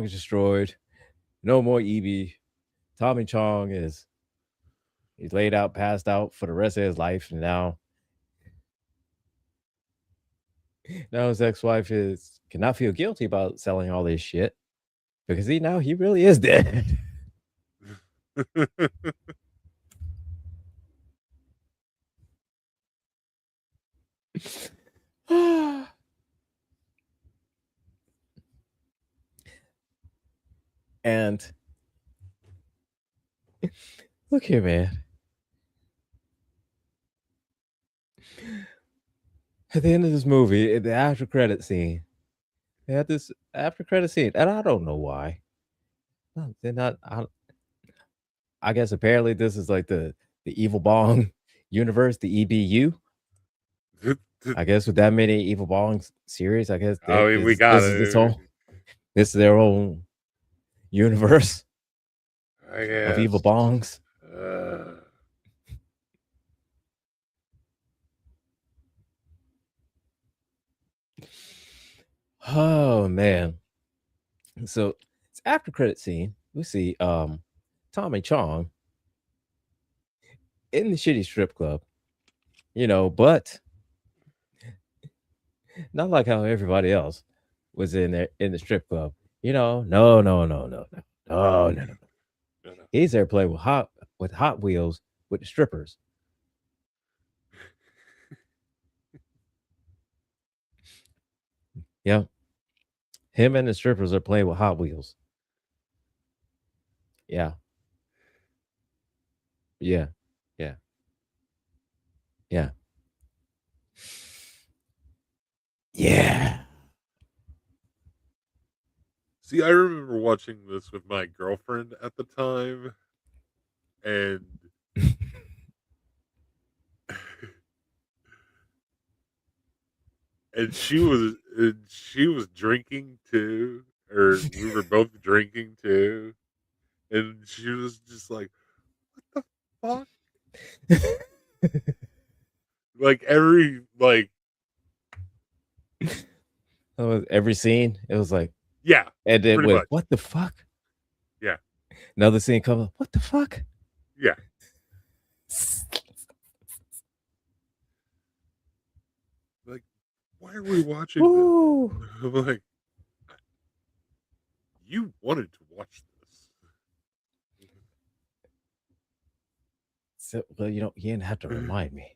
is destroyed. No more EB. Tommy Chong he's laid out, passed out for the rest of his life, and now his ex-wife cannot feel guilty about selling all this shit because he really is dead. And look here, man. At the end of this movie, the after credit scene, they had this after credit scene, and I don't know why. No, they're not. I guess apparently this is like the Evil Bong universe, the EBU. I guess with that many Evil Bong series, I guess I mean, we this is gotta. this is their own universe I of Evil guess. Bongs. Oh man. So it's after credit scene. We see Tommy Chong in the shitty strip club, but not like how everybody else was in there in the strip club. No. No, no. He's there playing with Hot Wheels with the strippers. Yeah. Him and the strippers are playing with Hot Wheels. Yeah. Yeah. Yeah. Yeah. Yeah. See, I remember watching this with my girlfriend at the time, and she was drinking too, or we were both drinking too, and she was just like, "What the fuck?" Like Every scene, it was like, yeah, and then pretty with much, what the fuck? yeah, Another scene comes up, what the fuck? yeah. Like, why are we watching this? Woo. I'm like, you wanted to watch this. So, well, you didn't have to remind me.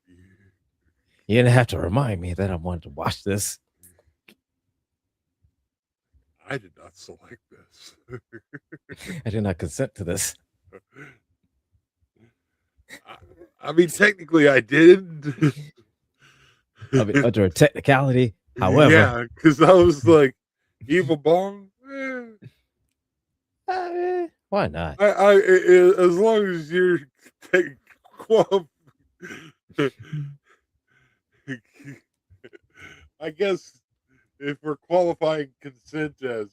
You didn't have to remind me that I wanted to watch this. I did not select this. I did not consent to this. I mean, technically, I did. I mean, under a technicality. However, Yeah, because I was like, Evil Bong. why not? As long as you're take qual- I guess if we're qualifying consent as,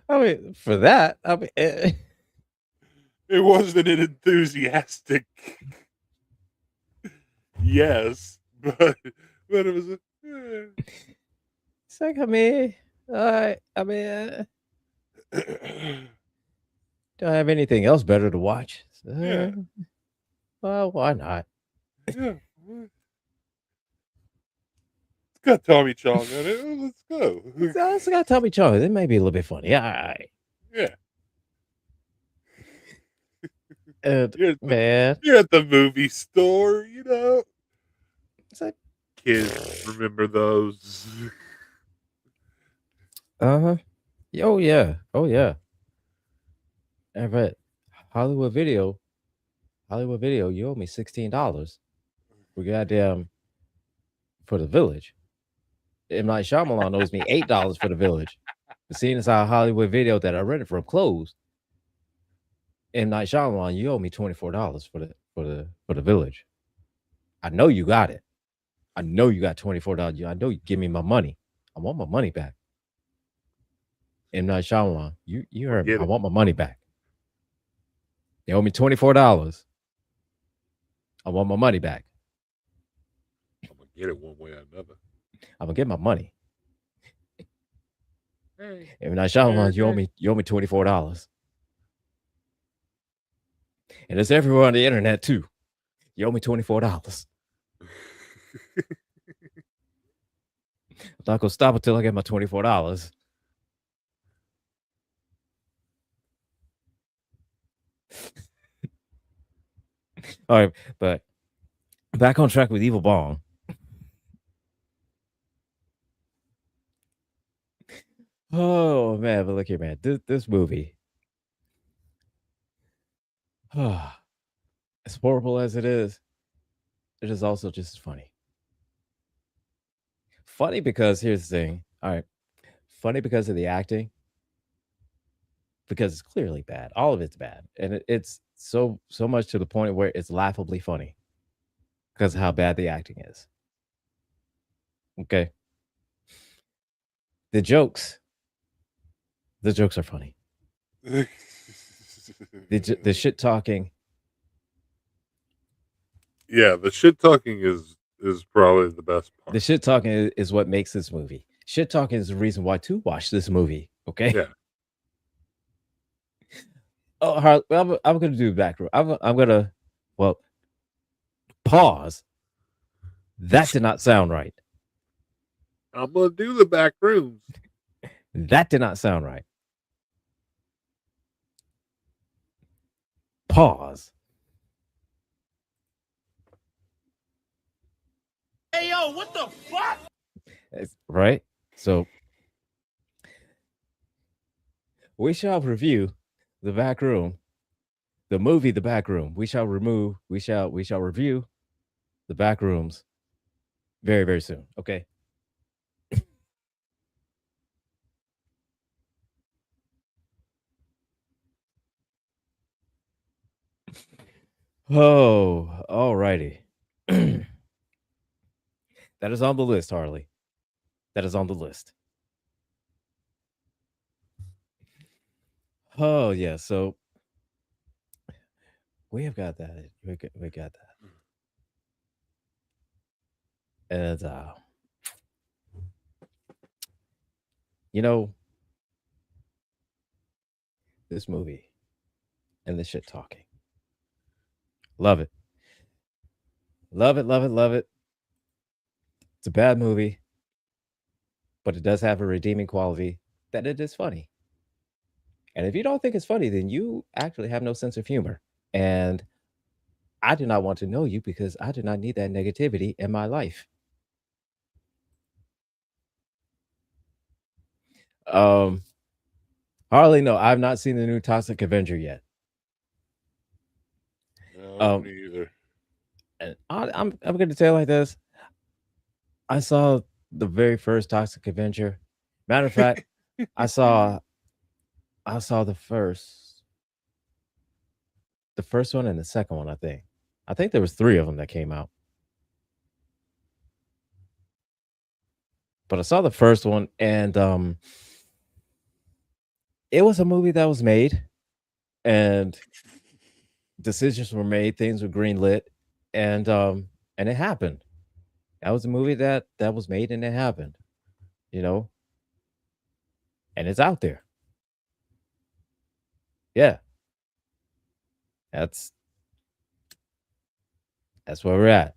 I mean, for that, I mean, it wasn't an enthusiastic yes, but it was a, it's like, I mean, I mean, don't have anything else better to watch. yeah, Well, why not? yeah. It's got Tommy Chong on it. Let's go. So it's got Tommy Chong. It may be a little bit funny. All right. Yeah, And you're at the man, you're at the movie store, you know. it's like, Kids remember those. uh-huh. Oh yeah. Oh yeah. I bet Hollywood Video, Hollywood Video, you owe me $16 for goddamn for the village. M. Night Shyamalan owes me $8 for the village. But seeing as how Hollywood Video that I rented from closed, M. Night Shyamalan, you owe me $24 for the village. I know you got it. I know you got $24. I know you give me my money. I want my money back. M. Night Shyamalan, you heard me. Get I it. want my money back. They owe me $24. I want my money back. I'm gonna get it one way or another. I'm gonna get my money. Hey, M. Night Shyamalan, you owe me $24. And it's everywhere on the internet too. You owe me $24. I'm not gonna stop until I get my $24. All right, but back on track with Evil Bong. Oh man, but look here, man. This movie, as horrible as it is also just funny. Funny because here's the thing. All right, funny because of the acting, because it's clearly bad. All of it's bad, and it's so much to the point where it's laughably funny because of how bad the acting is. Okay, the jokes, the jokes are funny. The shit talking, yeah, the shit talking is probably the best part. the shit talking is what makes this movie. Shit talking is the reason why to watch this movie. Okay. Yeah, Oh, I'm gonna do the back row. I'm gonna, well, pause. That did not sound right. I'm gonna do the back rooms. That did not sound right. Pause. Hey, yo, what the fuck? Right. So we shall review the back room, the movie, the back room. We shall review the back rooms very, very soon. Okay. Oh, all righty. That is on the list, Harley. That is on the list. Oh yeah. So we have got that. We got that. And you know, this movie and the shit talking. Love it. Love it, love it, love it. It's a bad movie, but it does have a redeeming quality that it is funny. And if you don't think it's funny, then you actually have no sense of humor. And I do not want to know you because I do not need that negativity in my life. Um, Harley, no, I've not seen the new Toxic Avenger yet. No, Um, me either. and I'm going to tell you like this. I saw the very first Toxic Avenger. Matter of fact, I saw the first one and the second one. I think there was three of them that came out, but I saw the first one, and it was a movie that was made, and decisions were made, things were greenlit, and it happened. That was a movie that was made and it happened, you know, and it's out there. Yeah, that's that's where we're at.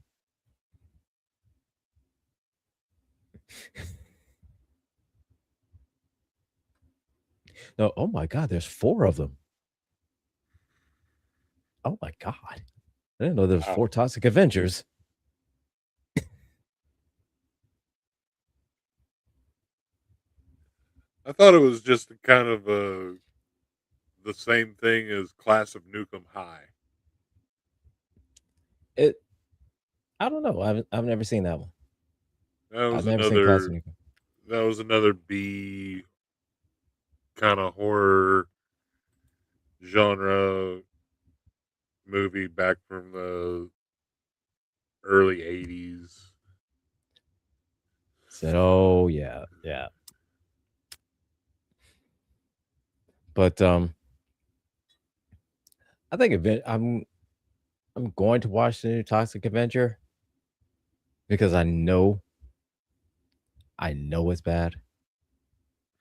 No, oh my God, there's four of them. Oh my God, I didn't know there was Wow. four Toxic Avengers. I thought it was just kind of the same thing as Class of Nukem High. It, I don't know. I've never seen that one. That I've was never seen Classic another Nukem. that was another B kind of horror genre movie back from the early 80s. Said, oh yeah, yeah. But I think I'm going to watch the new Toxic Avenger because I know it's bad.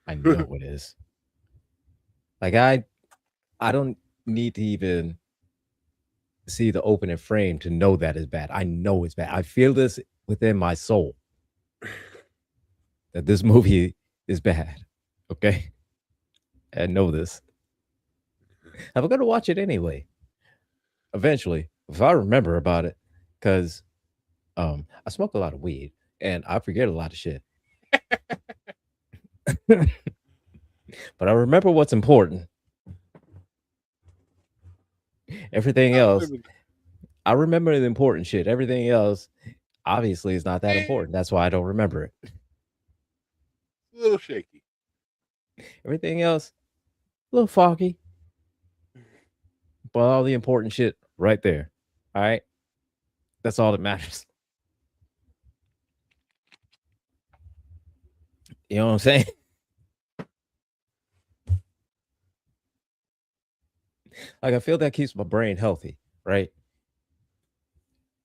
I know it is. Like I don't need to even see the opening frame to know that it's bad. I know it's bad. I feel this within my soul that this movie is bad. Okay, I know this. I'm gonna watch it anyway. Eventually, if I remember about it, because I smoke a lot of weed and I forget a lot of shit. But I remember what's important. Everything I else, remember I remember the important shit. Everything else, obviously, is not that important. That's why I don't remember it. a little shaky. Everything else, a little foggy, but all the important shit right there. All right, that's all that matters. You know what I'm saying? Like I feel that keeps my brain healthy, right?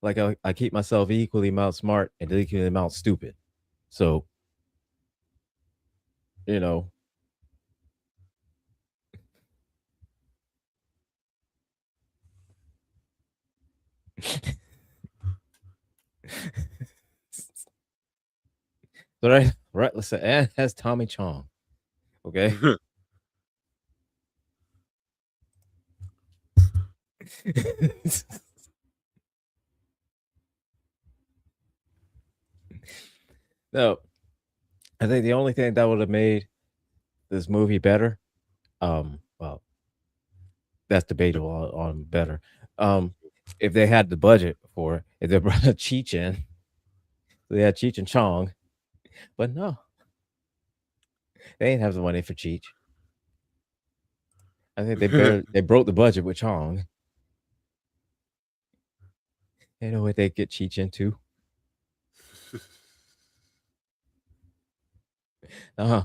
Like I keep myself equally amount smart and equally amount stupid. So you know, so right. Listen, and has Tommy Chong. Okay. No, I think the only thing that would have made this movie better, well, that's debatable on better. If they had the budget for it, if they brought a Cheech in, they had Cheech and Chong, but no, they didn't have the money for Cheech. I think they broke the budget with Chong. You know what they get Cheech into? Uh-huh.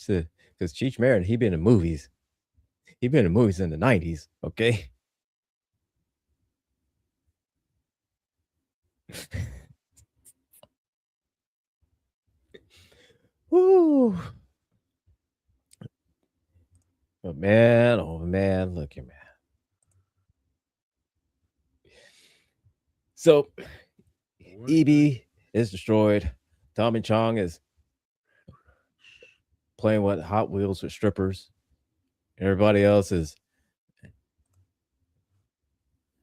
Because Cheech Marin, he been in movies. He been in movies in the 90s, okay? Woo. But man, oh man, look here, man. So EB is destroyed. Tommy Chong is playing with Hot Wheels with strippers. Everybody else is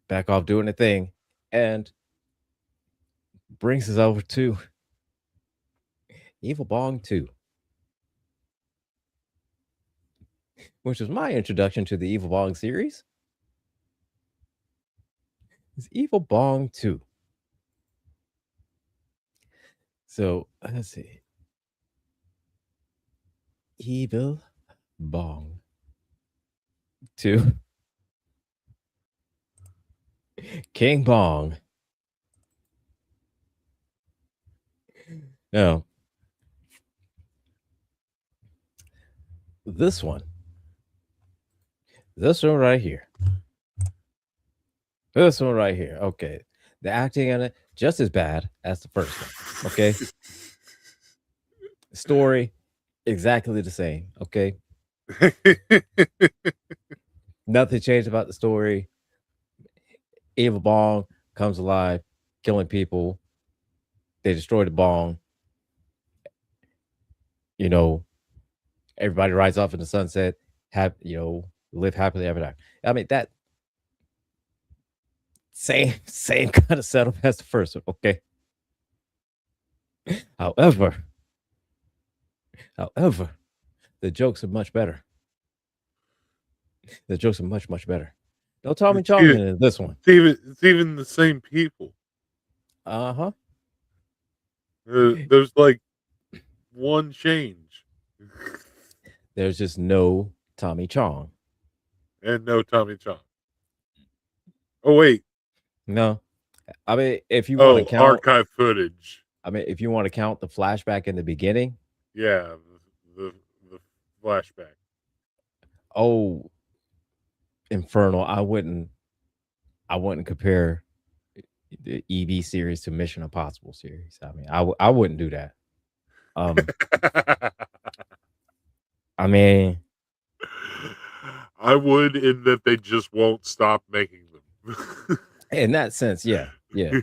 back off doing the thing. And brings us over to Evil Bong 2, which was my introduction to the Evil Bong series. It's Evil Bong 2. So let's see. Evil Bong 2. King Bong. Now, this one. This one right here. This one right here. Okay. The acting in it, just as bad as the first one. Okay. Story, exactly the same. Okay. Nothing changed about the story. Evil Bong comes alive, killing people. They destroy the Bong. You know, everybody rides off in the sunset. Have live happily ever after. I mean that same kind of setup as the first one. Okay. However, however, the jokes are much better. The jokes are much better. No Tommy Chong in this one. It's even the same people. Uh huh. There's like one change. There's just no Tommy Chong. And no Tommy Chong. Oh wait. No. I mean, if you want to count archive footage. I mean, if you want to count the flashback in the beginning. Yeah, the flashback. Oh, Infernal. I wouldn't compare the EV series to Mission Impossible series. I mean, I wouldn't do that. I mean, I would, in that they just won't stop making them. In that sense, yeah. Yeah.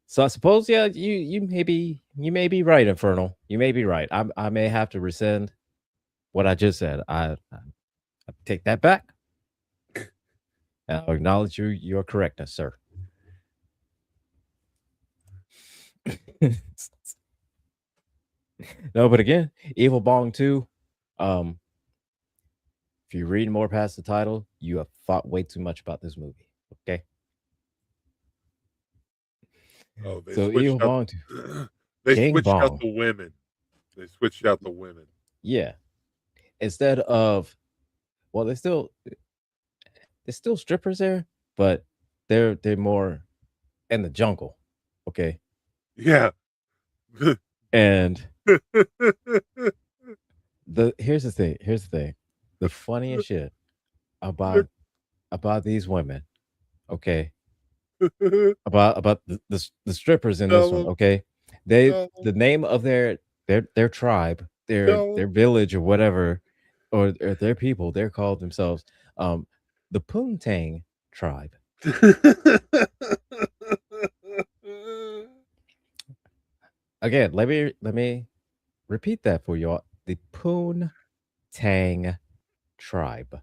So I suppose, yeah, you may be right, Infernal. You may be right. I may have to rescind what I just said. I take that back. I'll acknowledge your correctness, sir. No, but again, Evil Bong 2. If you read more past the title, you have thought way too much about this movie. Okay. Oh, they So switched Evil out. Bong 2. They King switched out Bong. the women. They switched out the women. Yeah. Instead of, well, there's still strippers there, but they're more in the jungle. Okay. Yeah. And here's the thing. The funniest shit about these women, okay, about the strippers in this one, okay, the name of their tribe, their village or whatever, or their people, they're called themselves the Poontang tribe. Again, let me repeat that for y'all. The Poontang tribe.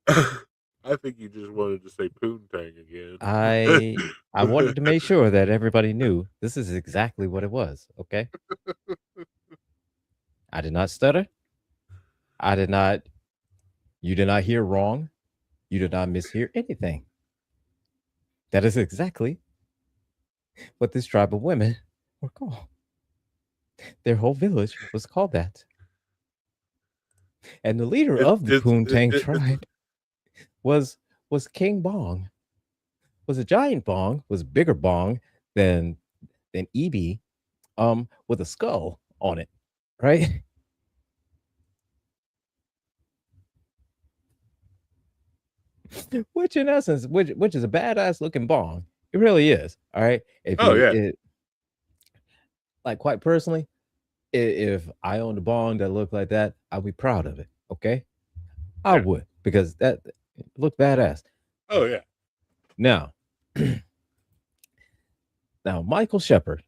I think you just wanted to say Poontang again. I wanted to make sure that everybody knew this is exactly what it was. Okay. I did not stutter. I did not. You did not hear wrong. You did not mishear anything. That is exactly what this tribe of women were called. Their whole village was called that. And the leader of the Poontang tribe was King Bong. Was a giant Bong, was a bigger Bong than EB, with a skull on it, right? Which in essence, which is a badass looking Bong. It really is. All right. Like quite personally, if I owned a Bong that looked like that, I'd be proud of it. Okay. I would, because that looked badass. Oh yeah. Now, Michael Shepard,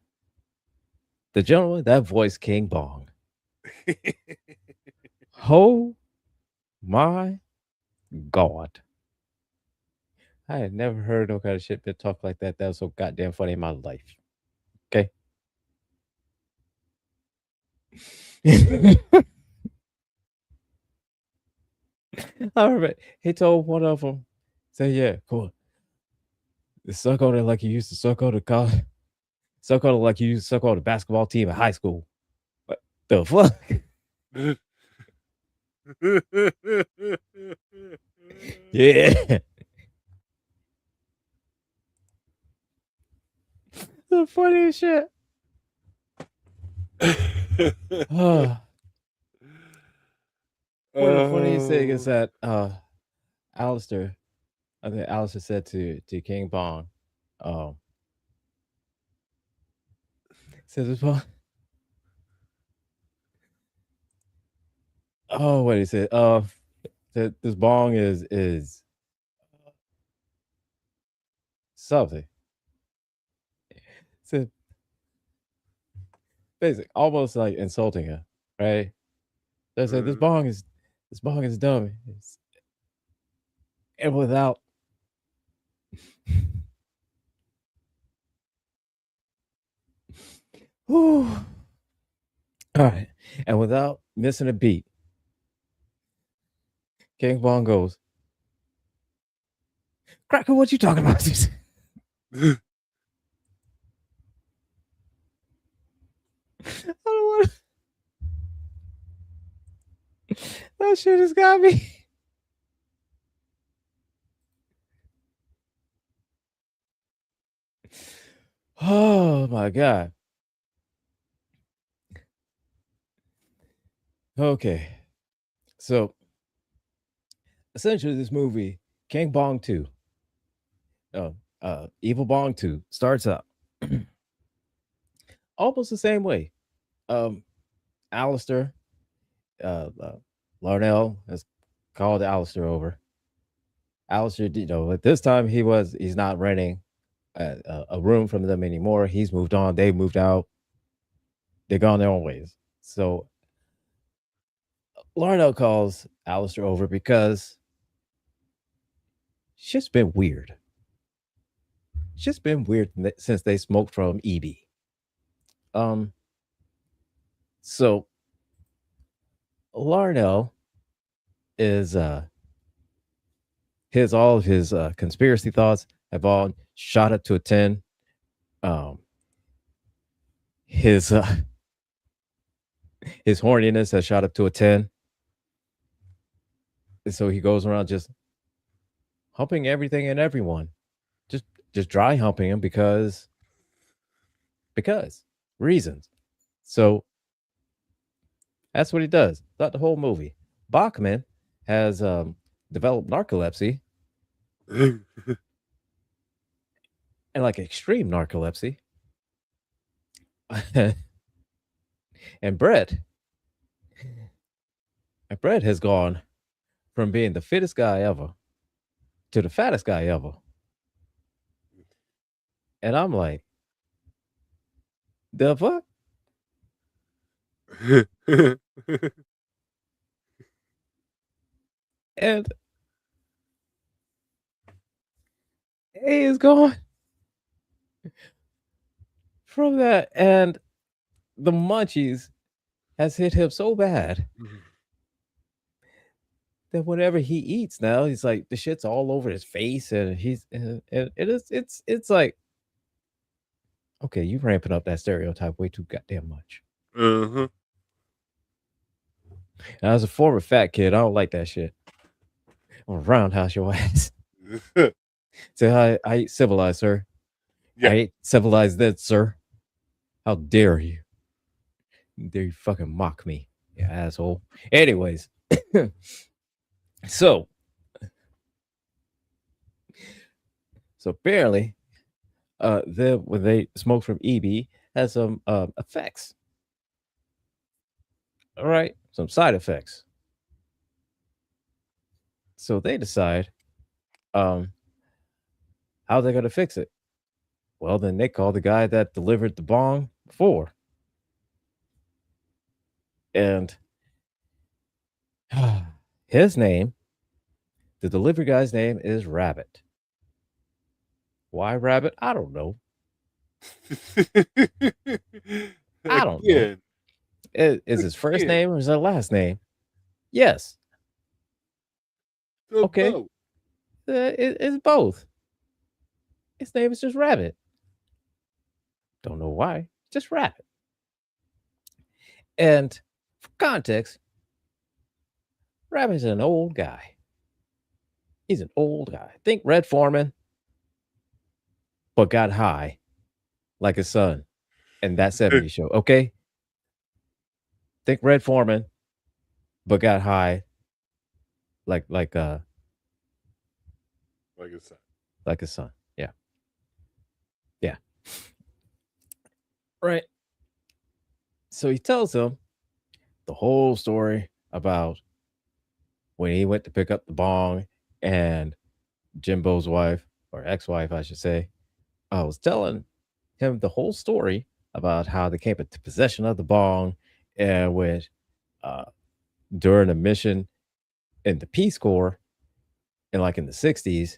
the gentleman that voiced King Bong. Oh my God. I had never heard no kind of shit that talk like that. That was so goddamn funny in my life. Okay. I remember he told one of them, say, "Yeah, cool. Suck on it like you used to suck on the college, suck on it like you used to suck on the basketball team in high school." What the fuck? Yeah, the funniest shit. One of the funniest thing is Oh. that Alistair, I think Alistair said to King Bong, um, says this Bong. Oh, what he said. That this Bong is something. Said basic, almost like insulting her, right? They said this Bong is dumb. And without whew, all right. And without missing a beat, King Bong goes, Cracker, what you talking about? I don't want that shit has got me. Oh my god. Okay. So essentially this movie, King Bong 2, Evil Bong 2 starts out almost the same way. Um Alistair, Larnell has called Alistair over. Alistair, at this time he's not renting a room from them anymore. He's moved on. They moved out. They're gone their own ways. So Larnell calls Alistair over because shit's been weird. Shit's been weird since they smoked from EB. Um, so Larnell is all of his conspiracy thoughts have all shot up to a 10. Um, his his horniness has shot up to a 10. And so he goes around just humping everything and everyone. Just dry humping him because reasons. So that's what he does throughout the whole movie. Bachman has developed narcolepsy and like extreme narcolepsy. and Brett has gone from being the fittest guy ever to the fattest guy ever. And I'm like, the fuck? And he is gone from that. And the munchies has hit him so bad that whenever he eats now, he's like the shit's all over his face, and it's like, okay, you ramping up that stereotype way too goddamn much. Uh-huh. And as a former fat kid, I don't like that shit. I'm gonna roundhouse your ass. Say I eat civilized, sir. Yeah. I ain't civilized that, sir. How dare you? Dare you fucking mock me, you asshole. Anyways, so apparently, when they smoke from EB has some effects. All right, some side effects. So they decide how they're gonna fix it. Well, then they call the guy that delivered the bong before. And his name, the delivery guy's name is Rabbit. Why Rabbit? I don't know. I don't know. Again, Is his first name or is his last name? Yes. So Okay. both. It's both. His name is just Rabbit. Don't know why. Just Rabbit. And for context, Rabbit's an old guy. He's an old guy. Think Red Foreman, but got high like his son in that 70s show. Okay? Think Red Foreman, but got high like like uh Like I said. like his son. Yeah. Yeah. Right. So he tells him the whole story about when he went to pick up the bong and Jimbo's wife, or ex-wife, I should say, I was telling him the whole story about how they came into possession of the bong and with uh during a mission in the Peace Corps in the 60s,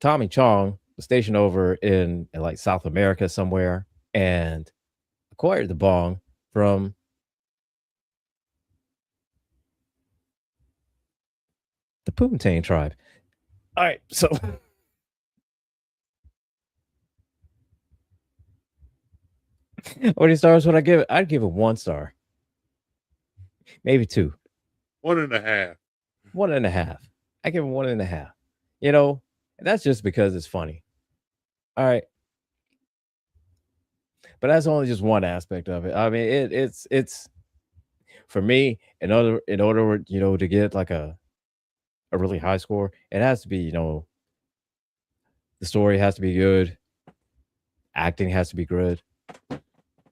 Tommy Chong was stationed over in like South America somewhere and acquired the bong from the Poontang tribe. All right, so what many stars would I give it? I'd give it 1 star, maybe 2, 1.5. 1.5. I give it 1.5. You know, and that's just because it's funny. All right, but that's only just one aspect of it. I mean, it's for me in order to get like a really high score, it has to be the story has to be good, acting has to be good,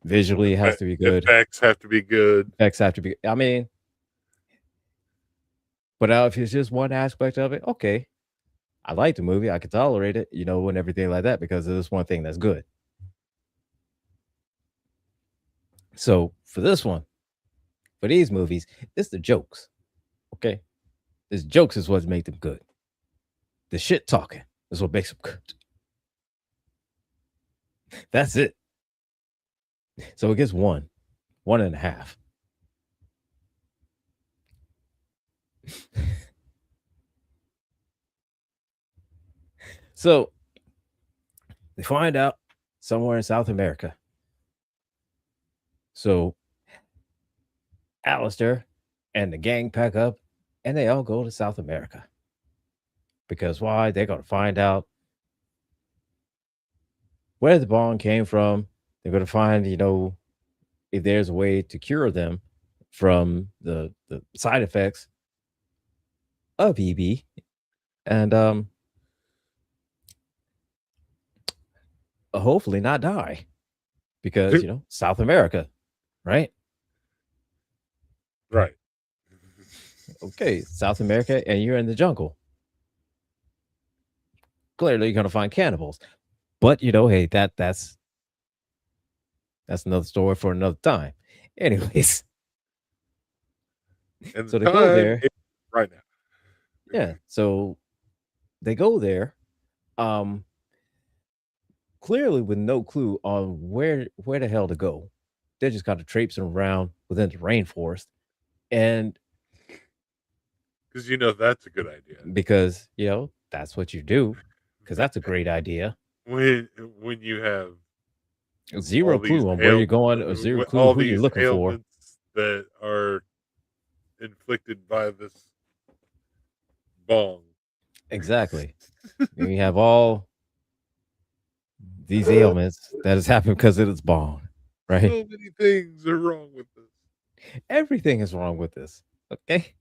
visually it has to be good, Effects have to be good. effects have to be. I mean, but if it's just one aspect of it, okay, I like the movie, I can tolerate it, and everything like that because of this one thing that's good. So for this one, for these movies, it's the jokes. Okay, this jokes is what make them good. The shit talking is what makes them good. That's it. So it gets 1.5. So they find out somewhere in South America. So Alistair and the gang pack up and they all go to South America. Because why? They're going to find out where the bong came from. They're going to find, if there's a way to cure them from the side effects of EB. And hopefully not die. Because, South America, right? Right. Okay, South America, and you're in the jungle. Clearly, you're gonna find cannibals, but hey, that's another story for another time. Anyways, And so the they go time there. is right now. Yeah, so they go there. Um, clearly with no clue on where the hell to go. They're just kind of traipsing around within the rainforest, and Because that's a good idea. because that's what you do, because that's a great idea. When you have Zero all these clue on where you're going, or zero clue all who you're these looking for. ailments that are inflicted by this bong. Exactly. And you have all these ailments that has happened because of its bong, right? So many things are wrong with this. Everything is wrong with this. Okay.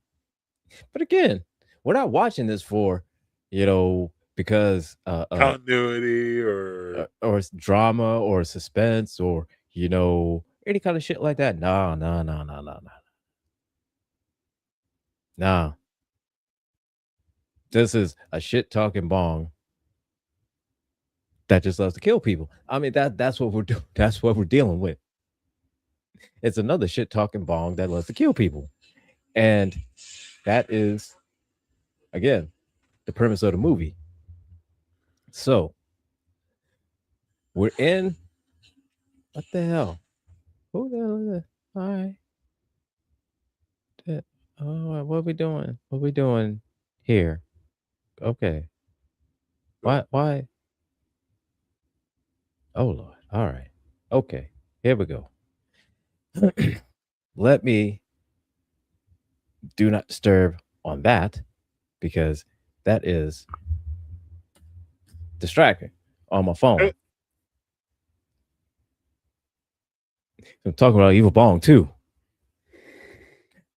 But again, we're not watching this for, because Continuity or it's drama or suspense or any kind of shit like that. No, no, no, no, no, no. No. This is a shit talking bong that just loves to kill people. I mean, that's what we're doing. That's what we're dealing with. It's another shit talking bong that loves to kill people. And that is, again, the premise of the movie. So we're in, what the hell? Who the hell is that? All right. Oh, what we doing? What we doing here? Okay. So, Why? Oh Lord. All right. Okay. Here we go. Let me do not disturb on that because that is distracting on my phone. I'm talking about evil bong too.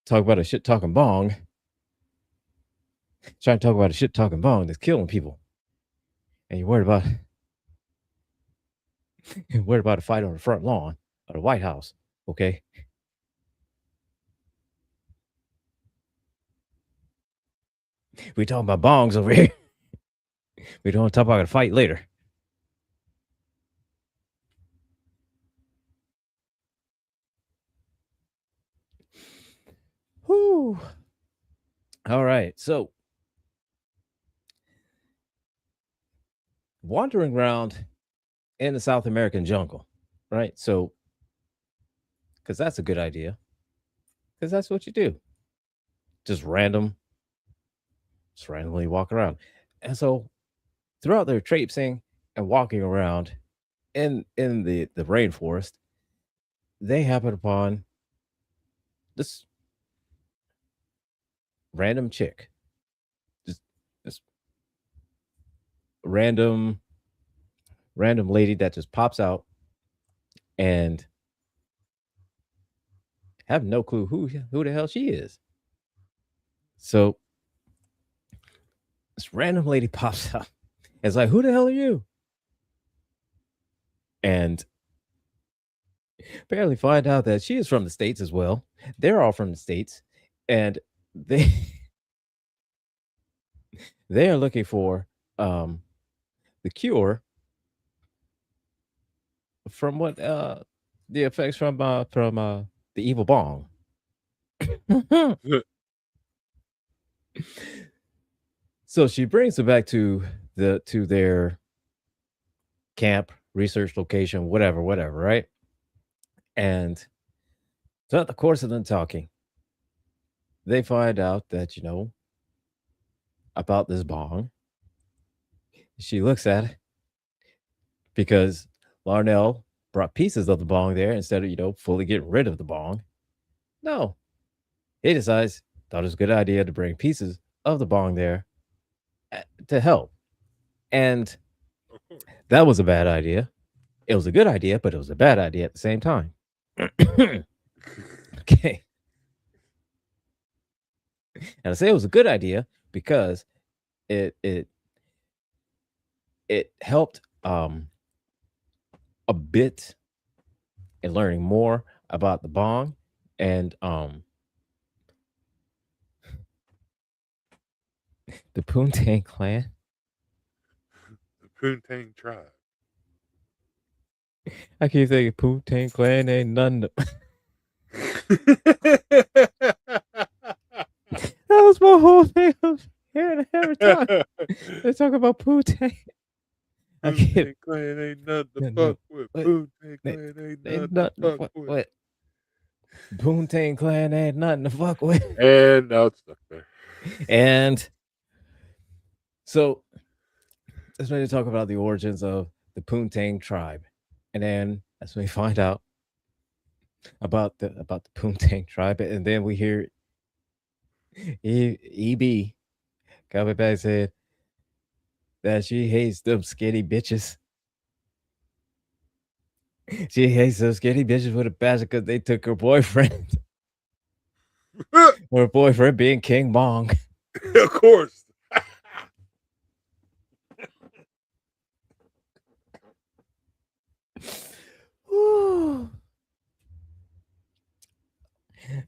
Talk about a shit talking bong. Trying to talk about a shit talking bong that's killing people. And you're worried about a fight on the front lawn of the White House. Okay. We talking about bongs over here. We don't talk about a fight later. Whew. All right. So wandering around in the South American jungle, right? So, because that's a good idea, because that's what you do. Just randomly walk around. And so throughout their traipsing and walking around in the rainforest, they happen upon this random chick, just this random lady that just pops out and have no clue who the hell she is. So this random lady pops out. It's like, who the hell are you? And apparently find out that she is from the States as well. They're all from the States. And they they are looking for um the cure from what the effects from the evil bong. So she brings them back to their camp, research location, whatever, right? And throughout the course of them talking, they find out that, about this bong. She looks at it because Larnell brought pieces of the bong there instead of, fully getting rid of the bong. No, he decides, thought it was a good idea to bring pieces of the bong there to help. And of course. that was a bad idea. It was a good idea, but it was a bad idea at the same time. Okay. And I say it was a good idea because it it it helped a bit in learning more about the bong and the Poontang clan. The Poontang tribe. I keep thinking Poontang clan ain't nothing. That was my whole thing. Of hearing every time they talk about Poontang. I keep Poontang clan ain't nothing to no, fuck with. what? Poontang They, clan ain't ain't nothing to nothing. fuck with. What? Poontang clan ain't nothing to fuck with. And now it's stuck there. And so that's when they talk about the origins of the Poontang tribe, and then that's when we find out about the Poontang tribe, and then we hear EB coming back said that she hates them skinny bitches. She hates those skinny bitches with a passion because they took her boyfriend. Her boyfriend being King Bong. Of course.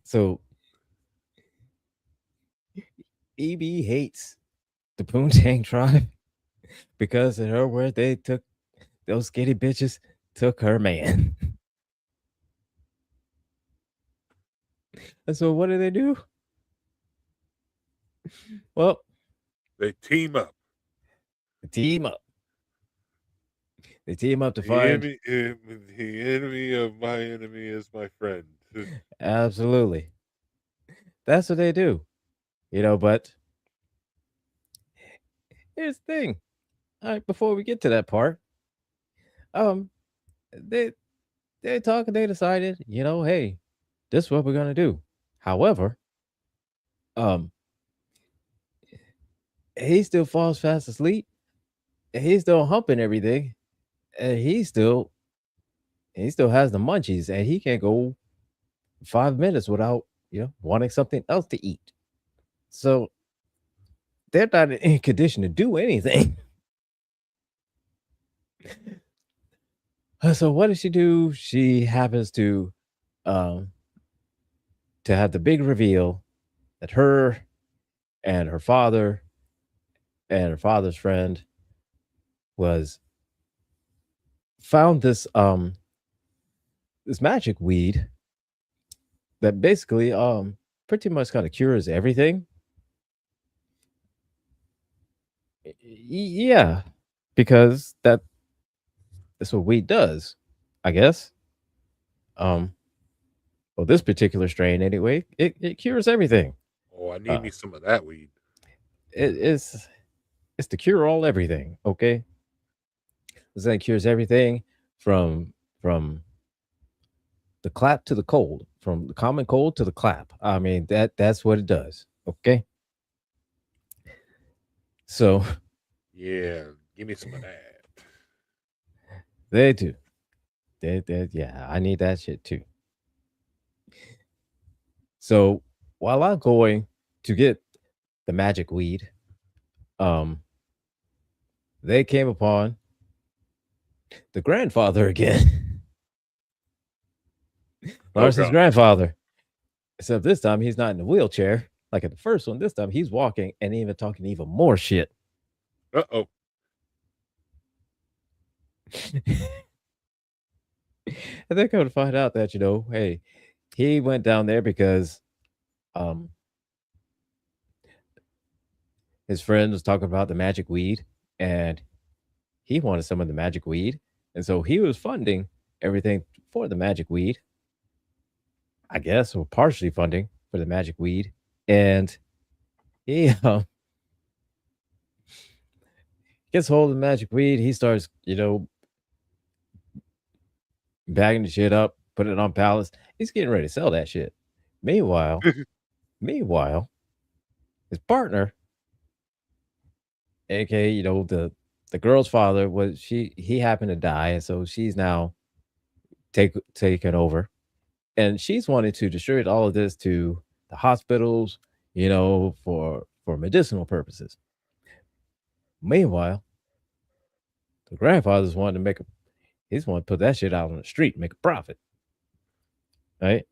So EB hates the Poontang tribe because in her word they took those skinny bitches took her man. And so what do? Well, They team up. they team up. They team up to The find enemy of my enemy is my friend. Absolutely. That's what they do. But here's the thing. All right, before we get to that part, um, they they talk and they decided, hey, this is what we're gonna do. However, um, he still falls fast asleep. And he's still humping everything, and he still has the munchies, and he can't go 5 minutes without wanting something else to eat. So they're not in condition to do anything. So what does she do? She happens um to have the big reveal that her and her father and her father's friend was found this magic weed that basically pretty much kind of cures everything. Yeah, because that's what weed does, I guess. Um, well, this particular strain anyway, it cures everything. Oh, I need Uh, me some of that weed. it's to cure all everything. Okay, this thing cures everything from from the clap to the cold, from the common cold to the clap. I mean that's what it does. Okay, so Yeah, give me some of that. they do. Yeah, I need that shit too. So while I'm going to get the magic weed, um, they came upon the grandfather again. Oh Larson's god. grandfather. Except this time he's not in a wheelchair like at the first one. This time he's walking and even talking even more shit. Uh-oh. And they're going to find out that, hey, he went down there because um his friend was talking about the magic weed and he wanted some of the magic weed. And so he was funding everything for the magic weed, I guess, or partially funding for the magic weed. And he gets hold of the magic weed. He starts, bagging the shit up, putting it on pallets. He's getting ready to sell that shit. Meanwhile, meanwhile, his partner, aka the girl's father, he happened to die, and so she's now taken over, and she's wanting to distribute all of this to the hospitals, for medicinal purposes. Meanwhile, the grandfather's wanting to he's wanting to put that shit out on the street, make a profit, right?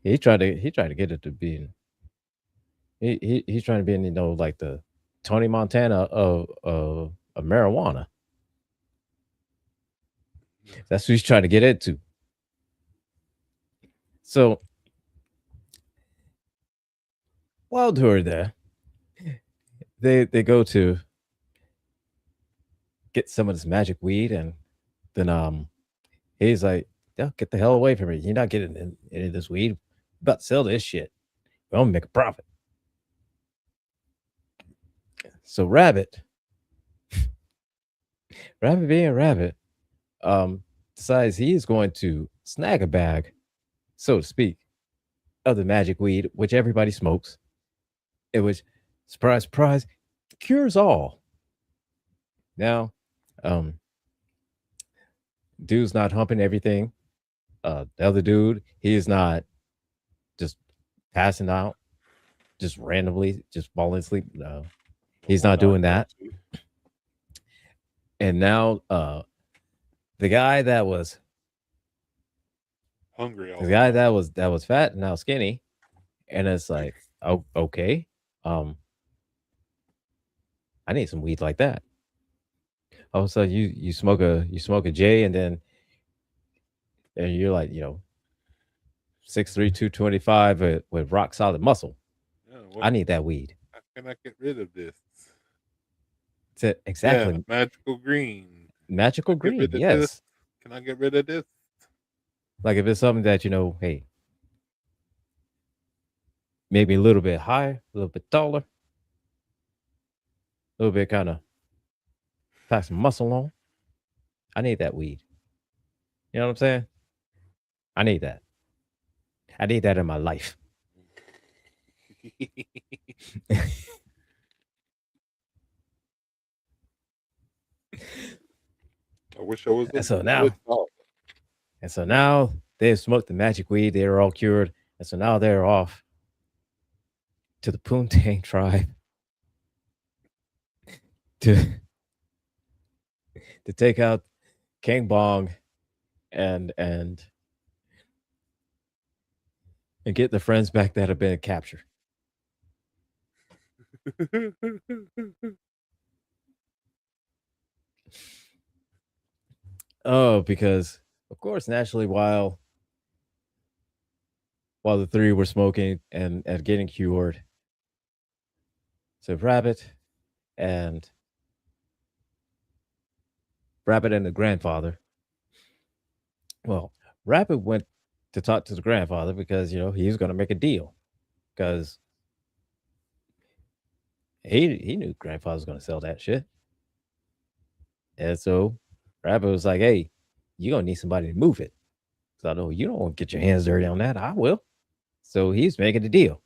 He tried to get it to be he's trying to be in, like the Tony Montana of marijuana. That's what he's trying to get into. So while doing that, they go to get some of this magic weed, and then he's like, "Yeah, get the hell away from me! You're not getting any of this weed. I'm about to sell this shit. I'm gonna make a profit." So Rabbit being a rabbit, um, decides he is going to snag a bag, so to speak, of the magic weed, which everybody smokes. It was surprise, surprise, cures all. Now, um, dude's not humping everything. The other dude, he is not just passing out, just randomly, just falling asleep. No, Oh, he's why not not? doing that. And now, the guy that was Hungry all the the guy time. that was fat and now skinny, and it's like, oh, okay, um, I need some weed like that. All of a sudden, you smoke a J, and you're like, 6'3", 225 with rock solid muscle. Yeah, I need that weed. how can I get rid of this? Yeah, Exactly. magical green. Magical Can I get green, rid of this? yes. Can I get rid of this? Like if it's something that, hey, maybe a little bit higher, a little bit taller, a little bit kind of pack some muscle on. I need that weed. You know what I'm saying? I need that. I need that in my life. I wish I was And so a now, and so now they've smoked the magic weed. They're all cured, and so now they're off to the Poontang tribe to to take out King Bong and and and get the friends back that have been captured. Oh, because of course, naturally, while the three were smoking and getting cured, so and Rabbit and the grandfather. Well, Rabbit went to talk to the grandfather because he was going to make a deal because he knew grandfather was going to sell that shit, and so Rabbit was like, "Hey, you're gonna need somebody to move it. So I know you don't want to get your hands dirty on that. I will." So he's making a deal.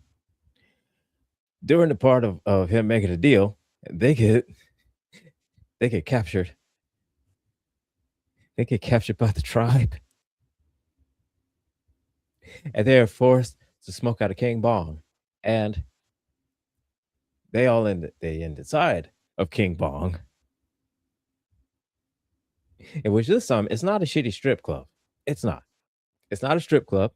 During the part of him making a deal, they get they get captured. They get captured by the tribe, and they are forced to smoke out of King Bong. And they end inside of King Bong, in which this time it's not a shitty strip club. It's not. It's not a strip club.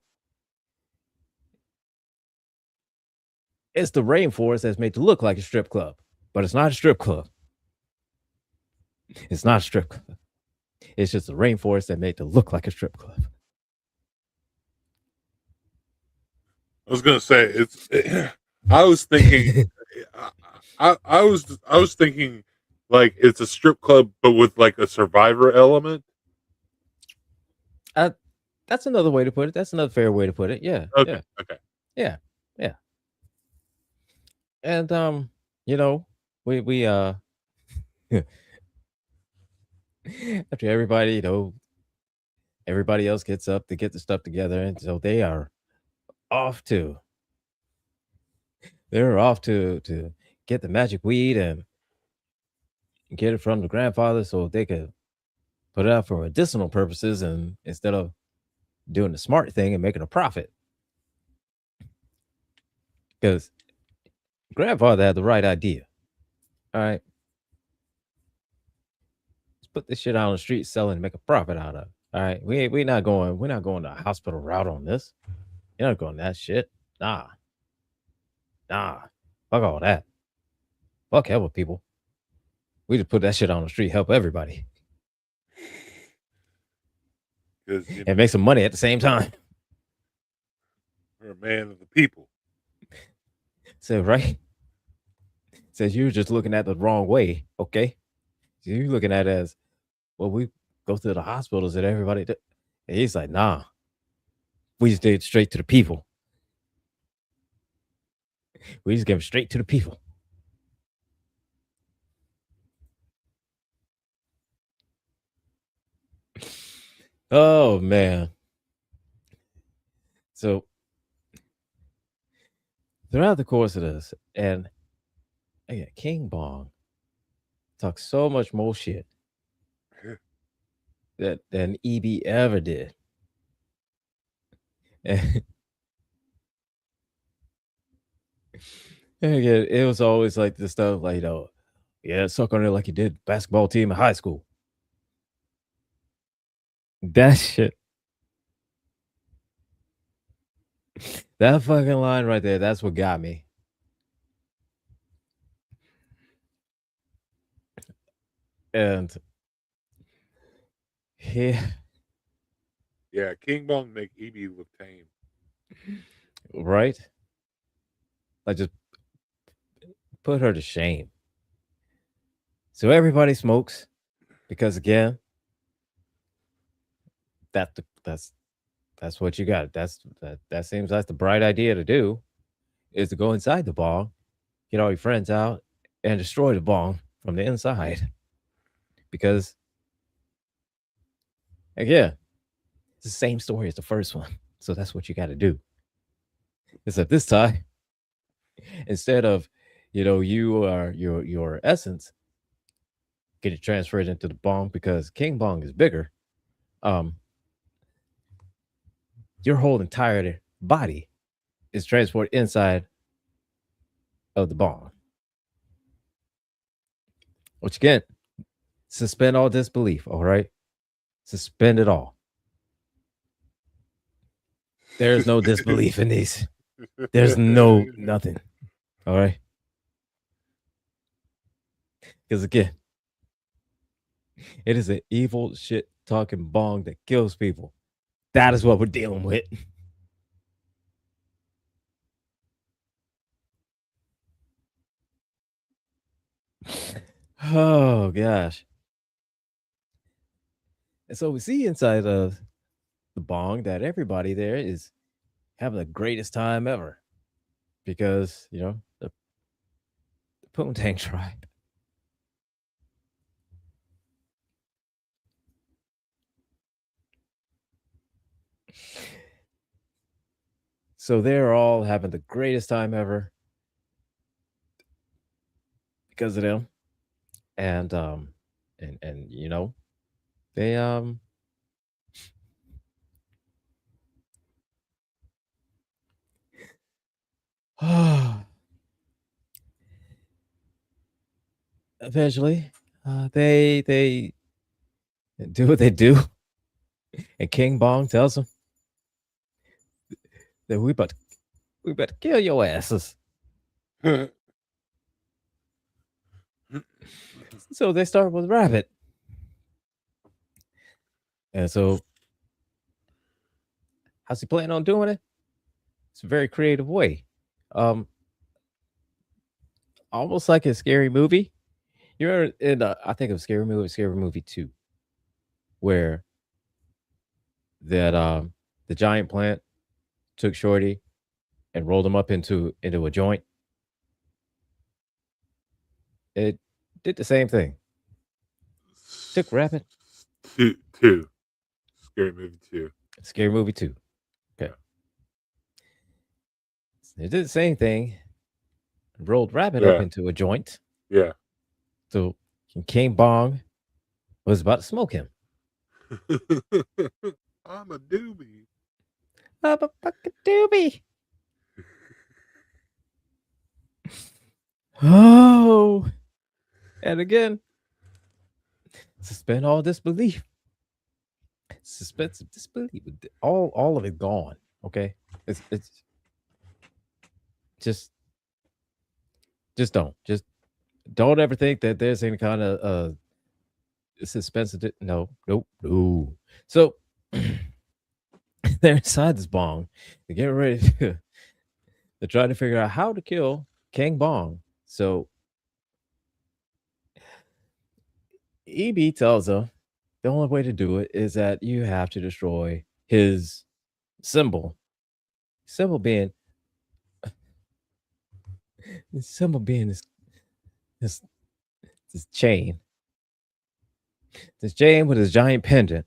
It's the rainforest that's made to look like a strip club, but it's not a strip club. It's not a strip club. It's just a rainforest that made to look like a strip club. I was gonna say it's. I was thinking. I was thinking like it's a strip club, but with like a survivor element. Uh, that's another way to put it. That's another fair way to put it. Yeah, Okay. yeah, Okay. yeah, yeah. And you know, we after everybody, everybody else gets up to get the stuff together, and so off to they're off to get the magic weed and get it from the grandfather so they could put it out for medicinal purposes and instead of doing the smart thing and making a profit. Because grandfather had the right idea. All right. Let's put this shit out on the street, sell it, and make a profit out of it. All right. We're not going the hospital route on this. You're not going that shit. Nah. Nah. Fuck all that. Fuck helping people. We just put that shit on the street, help everybody. Because And make some money at the same time. you're a man of the people. So right? Says you're just looking at the wrong way, okay? So you're looking at it as, well, we go to the hospitals and everybody. And he's like, nah, we just did straight to the people. We just give straight to the people. Oh man. So throughout the course of this, and again, King Bong talks so much more shit than EB ever did. And again, it was always like this stuff like, yeah, suck on it like you did basketball team in high school. That shit. That fucking line right there, that's what got me. And yeah, Yeah, King Bong make EB look tame. right? Like just put her to shame. So everybody smokes because again, that's what you got. That seems like the bright idea to do. is to go inside the bong, get all your friends out, and destroy the bong from the inside. Because again, it's the same story as the first one. So that's what you got to do. Except this time, instead of, you are your essence getting transferred into the bong because King Bong is bigger. Um, your whole entire body is transported inside of the bong. Which again, suspend all disbelief. All right, suspend it all. There's no disbelief in these. There's no nothing. All right. Because again, it is an evil shit talking bong that kills people. That is what we're dealing with. Oh gosh. And so we see inside of the bong that everybody there is having the greatest time ever. Because, the Poontang tribe. So they're all having the greatest time ever because of them. And they eventually they do what they do. And King Bong tells them that we better kill your asses. So they start with Rabbit. And so how's he planning on doing it? It's a very creative way. Um, Almost like a scary movie. You're in I think of Scary Movie 2, where that the giant plant took Shorty and rolled him up into a joint. It did the same thing. Took Rabbit. Two. Scary Movie 2. Scary Movie 2. Okay. It did the same thing. Rolled Rabbit up Yeah. into a joint. Yeah. So King Bong was about to smoke him. I'm a doobie. I'm a fucking doobie. Oh. And again, suspend all disbelief. Suspense of disbelief. All of it gone. Okay? It's just don't ever think that there's any kind of suspense. No, nope, no. So they're inside this bong. They're getting ready they're trying to figure out how to kill King Bong. So EB tells them the only way to do it is that you have to destroy his symbol. Symbol being this this chain. This chain with his giant pendant.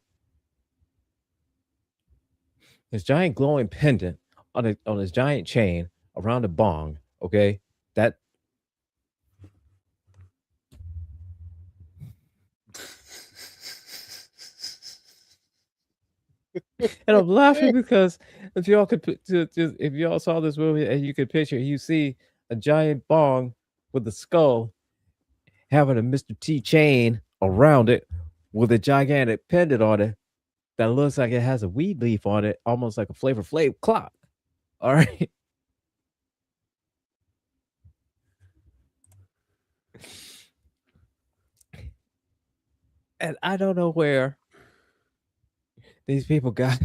This giant glowing pendant on his giant chain around the bong. Okay, that. And I'm laughing because if y'all could if y'all saw this movie and you could picture, you see a giant bong with a skull having a Mr. T chain around it with a gigantic pendant on it that looks like it has a weed leaf on it, almost like a Flavor Flav clock. All right. And I don't know where these people got,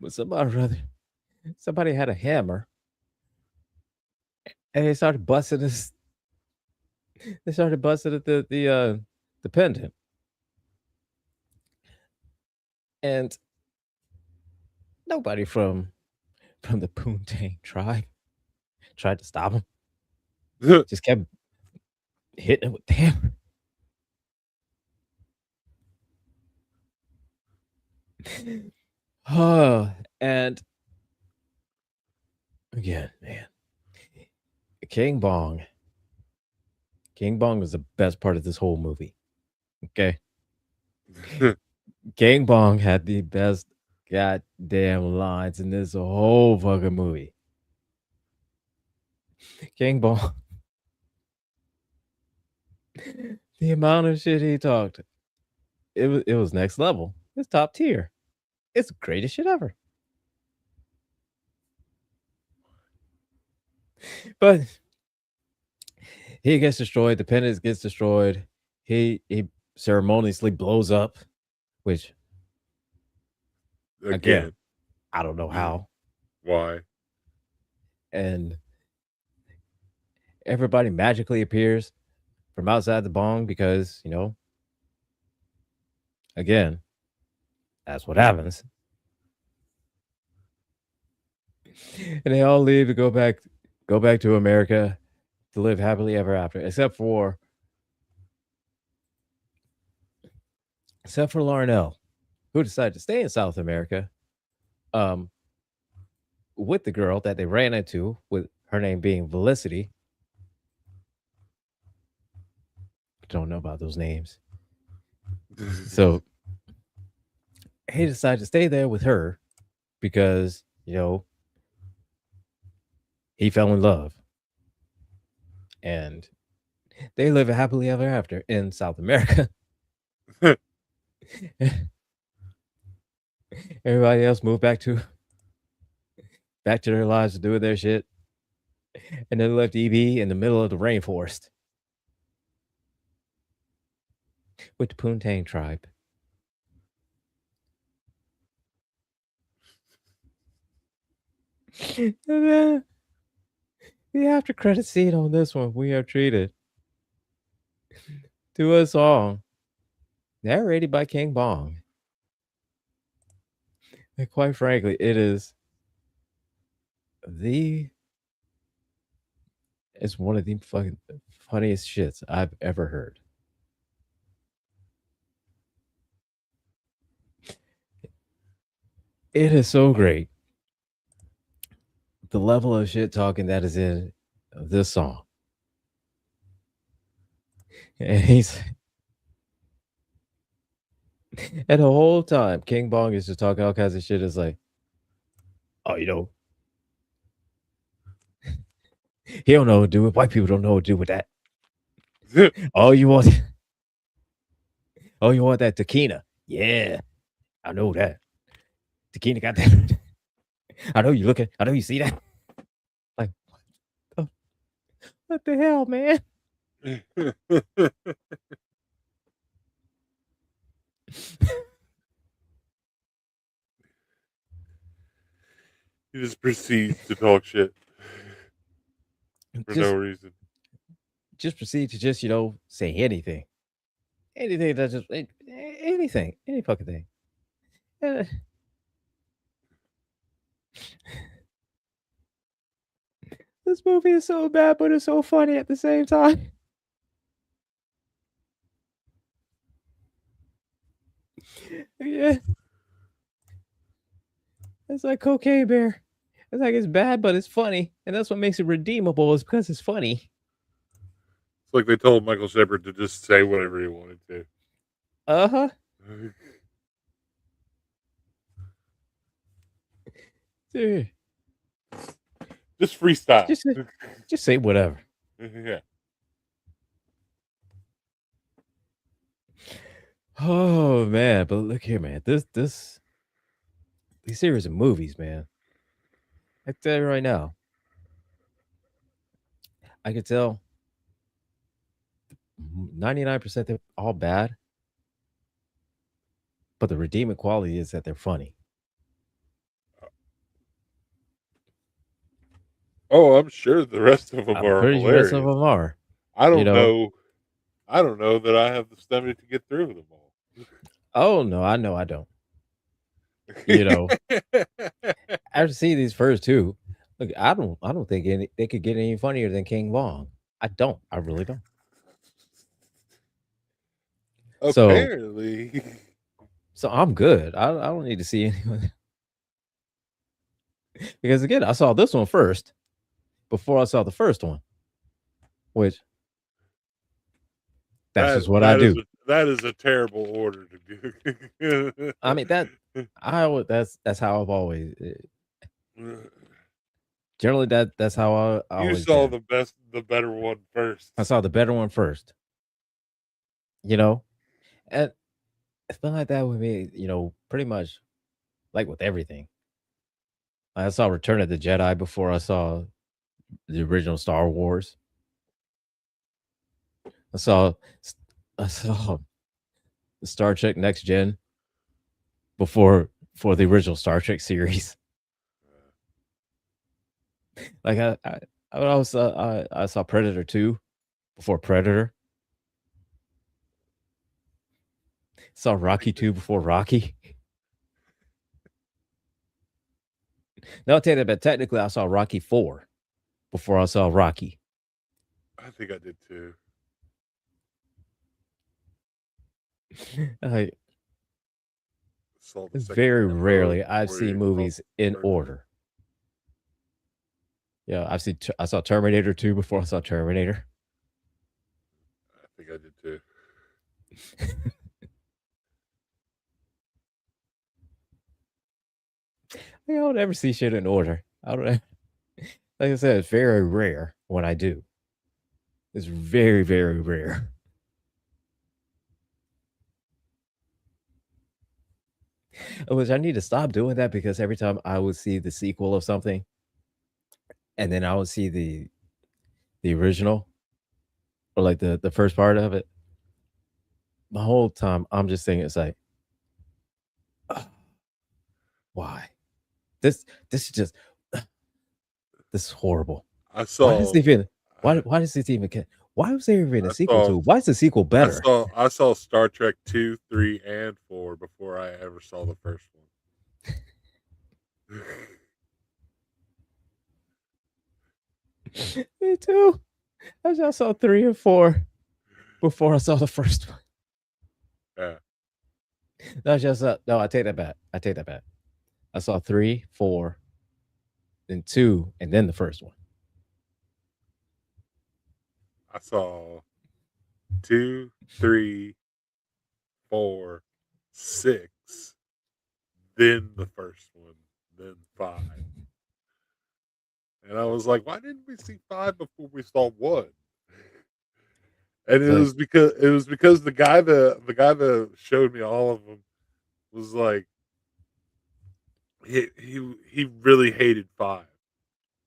but somebody had a hammer and they started busting this. They started busting at the pendant, and nobody from the Poontang tribe tried to stop him. Just kept hitting him with the hammer. Oh, and again, man, King Bong. King Bong was the best part of this whole movie. Okay, King Bong had the best goddamn lines in this whole fucking movie. King Bong, the amount of shit he talked, it was next level. It's top tier. It's the greatest shit ever. But he gets destroyed. The pendant gets destroyed. He ceremoniously blows up, which again, I don't know how. Why? And everybody magically appears from outside the bong because, again, that's what happens. And they all leave to go back to America to live happily ever after, except for Larnell, who decided to stay in South America, um, with the girl that they ran into, with her name being Felicity. Don't know about those names. So he decided to stay there with her because, he fell in love. And they live happily ever after in South America. Everybody else moved back to their lives to do their shit. And then left EB in the middle of the rainforest with the Poontang tribe. And then the after credit scene on this one, we are treated to a song narrated by King Bong. And quite frankly, it is one of the fucking funniest shits I've ever heard. It is so great. The level of shit talking that is in this song. And and the whole time, King Bong is just talking all kinds of shit. It's like, oh, he don't know what to do with white people. Don't know what to do with that. Oh, you want that taquina? Yeah, I know that. Taquina got that. I know you looking. I know you see that. Like, what the hell, man? He just proceeds to talk shit for no reason. Just proceed to just, say anything. Anything that just, anything. Any fucking thing. This movie is so bad, but it's so funny at the same time. Yeah. It's like Cocaine Bear. It's like it's bad, but it's funny. And that's what makes it redeemable, is because it's funny. It's like they told Michael Shepard to just say whatever he wanted to. Uh-huh. Dude. Just freestyle. Just say whatever. Yeah. Oh man, but look here, man. These series of movies, man. I tell you right now. I could tell 99% they're all bad. But the redeeming quality is that they're funny. Oh, I'm sure the rest of them are Pretty sure the hilarious. rest of them are. I don't know. I don't know that I have the stomach to get through them all. Oh no, I don't. After seeing these first two, Look, I don't think they could get any funnier than King Bong. I don't. I really don't. So Apparently. so I'm good. I don't need to see anyone because again, I saw this one first before I saw the first one, which that's just what I do. That is a terrible order to do. I mean that's how I've always generally that's how I You always saw been. the better one first. I saw the better one first, you know, and it's been like that with me, pretty much like with everything. I saw Return of the Jedi before I saw the original Star Wars. I saw I saw Star Trek Next Gen before for the original Star Trek series. Like I saw Predator 2 before Predator. Saw Rocky 2 before Rocky. No, I'll tell you that, but technically I saw Rocky 4 before I saw Rocky. I think I did too. I, Saw the second very Rambo rarely I've before seen you saw movies the in first. order. Yeah, I saw Terminator 2 before I saw Terminator. I think I did too. I don't ever see shit in order. I don't. Like I said, it's very rare when I do. It's very, very rare. Which I need to stop doing that because every time I would see the sequel of something, and then I would see the original or like the first part of it, the whole time I'm just thinking it's like, "Ugh, why? This is just this is horrible. I Why does saw it even why does this even why was there even a I sequel saw to it? Why is the sequel better? I saw Star Trek 2, 3, and 4 before I ever saw the first one. Me too. I just saw 3 and 4 before I saw the first one. Yeah. That's just no, I take that back. I take that back. I saw 3, 4, then 2, and then the first one. I saw 2, 3, 4, 6, then the first one, then 5. And I was like, why didn't we see 5 before we saw 1? And So it was because the guy that showed me all of them was like he really hated 5.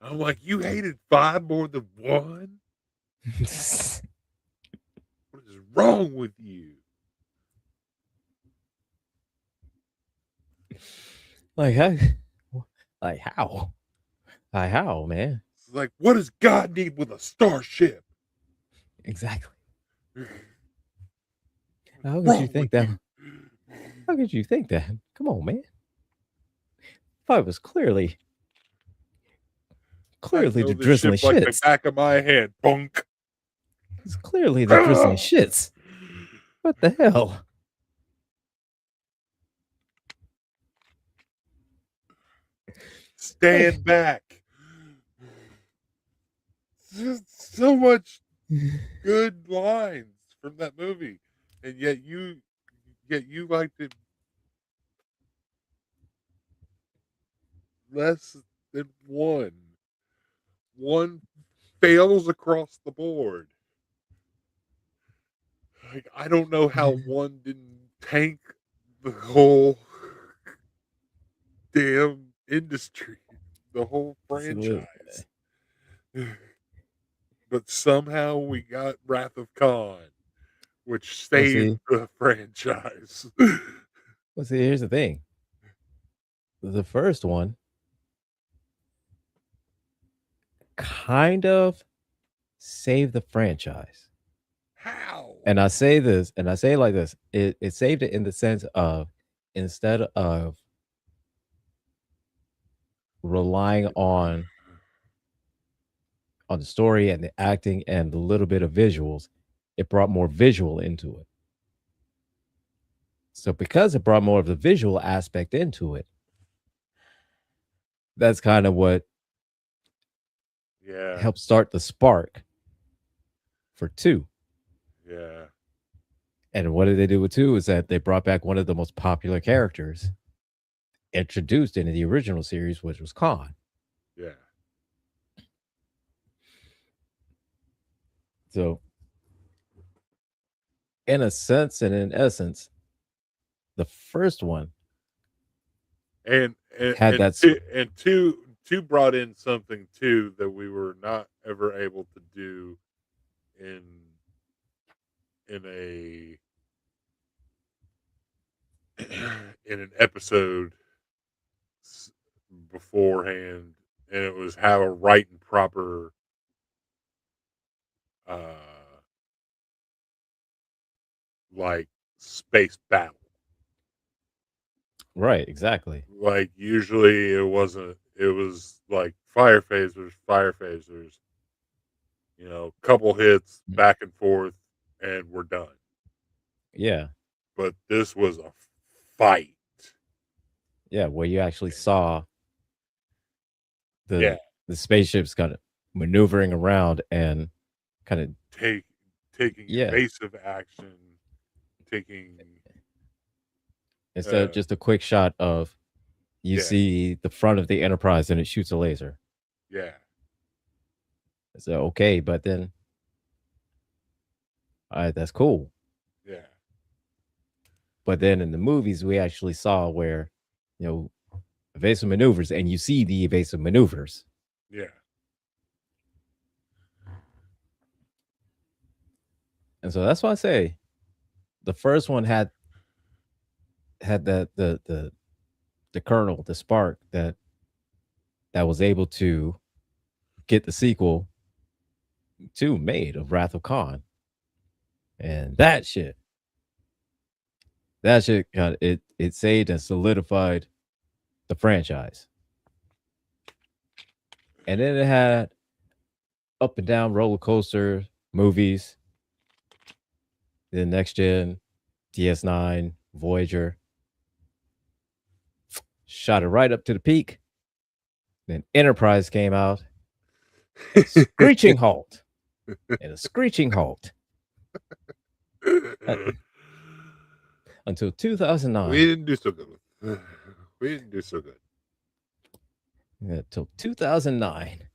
I'm like, you hated 5 more than 1? What is wrong with you? like how like how? Like how, man? It's like, what does God need with a starship? Exactly. What's How could you wrong with think that? you? How could you think that? Come on, man. 5 was I clearly know the this ship drizzling like the shits. back of my hand. Bunk. It's clearly the drizzling shits. What the hell? Like, Stand back. Just so much good lines from that movie, and yet you liked it less than 1. 1 fails across the board. Like, I don't know how 1 didn't tank the whole damn industry, the whole absolutely. franchise. But somehow we got Wrath of Khan, which Well, saved see, the franchise. here's the thing. The first one kind of saved the franchise. How? And I say this, and I say it like this. It saved it in the sense of instead of relying on on the story and the acting and the little bit of visuals. It brought more visual into it. So because it brought more of the visual aspect into it, that's kind of what Yeah. helped start the spark for 2. Yeah. And what did they do with 2 is that they brought back one of the most popular characters introduced in the original series, which was Khan. Yeah. So, in a sense and in essence, the first one And had that. two brought in something too that we were not ever able to do in a in an episode beforehand, and it was have a right and proper like space battle. Right, exactly. Like usually it wasn't. It was like fire phasers. You know, couple hits back and forth, and we're done. Yeah. But this was a fight. Yeah, where you actually saw Yeah, the spaceships kind of maneuvering around and kind of taking yeah, evasive action, taking instead of just a quick shot of you yeah, see the front of the Enterprise and it shoots a laser. yeah, So okay, but then all right, that's cool. yeah, But then in the movies, we actually saw where, you know, evasive maneuvers, and you see the evasive maneuvers. yeah, And so that's why I say the first one had that the kernel, the spark that was able to get the sequel to made of Wrath of Khan. And that shit kind of, it saved and solidified the franchise. And then it had up and down roller coaster movies. The next gen, DS9, Voyager. Shot it right up to the peak. Then Enterprise came out. Screeching halt. And a screeching halt. Until 2009. We didn't do so good. We didn't do so good. Until 2009.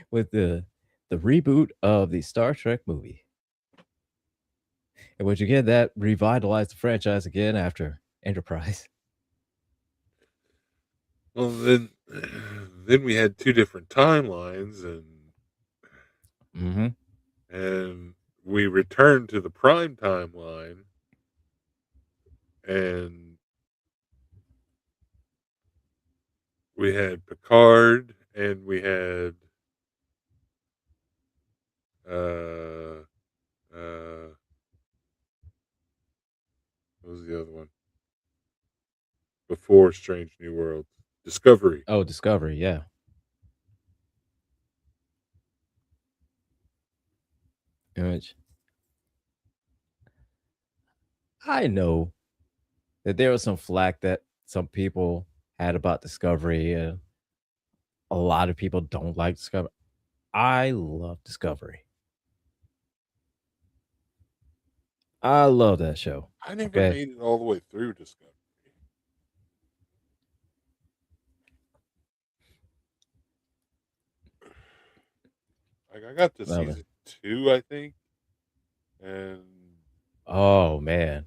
With the reboot of the Star Trek movie. And once again, that revitalized the franchise again after Enterprise. Well, then we had 2 different timelines, and we returned to the prime timeline, and we had Picard, and we had what was the other one before Strange New Worlds? Discovery. Oh, Discovery, yeah. Which I know that there was some flack that some people had about Discovery. A lot of people don't like Discovery. I love Discovery. I love that show. I never made it all the way through Discovery. Like I got to season 2, I think, and oh man,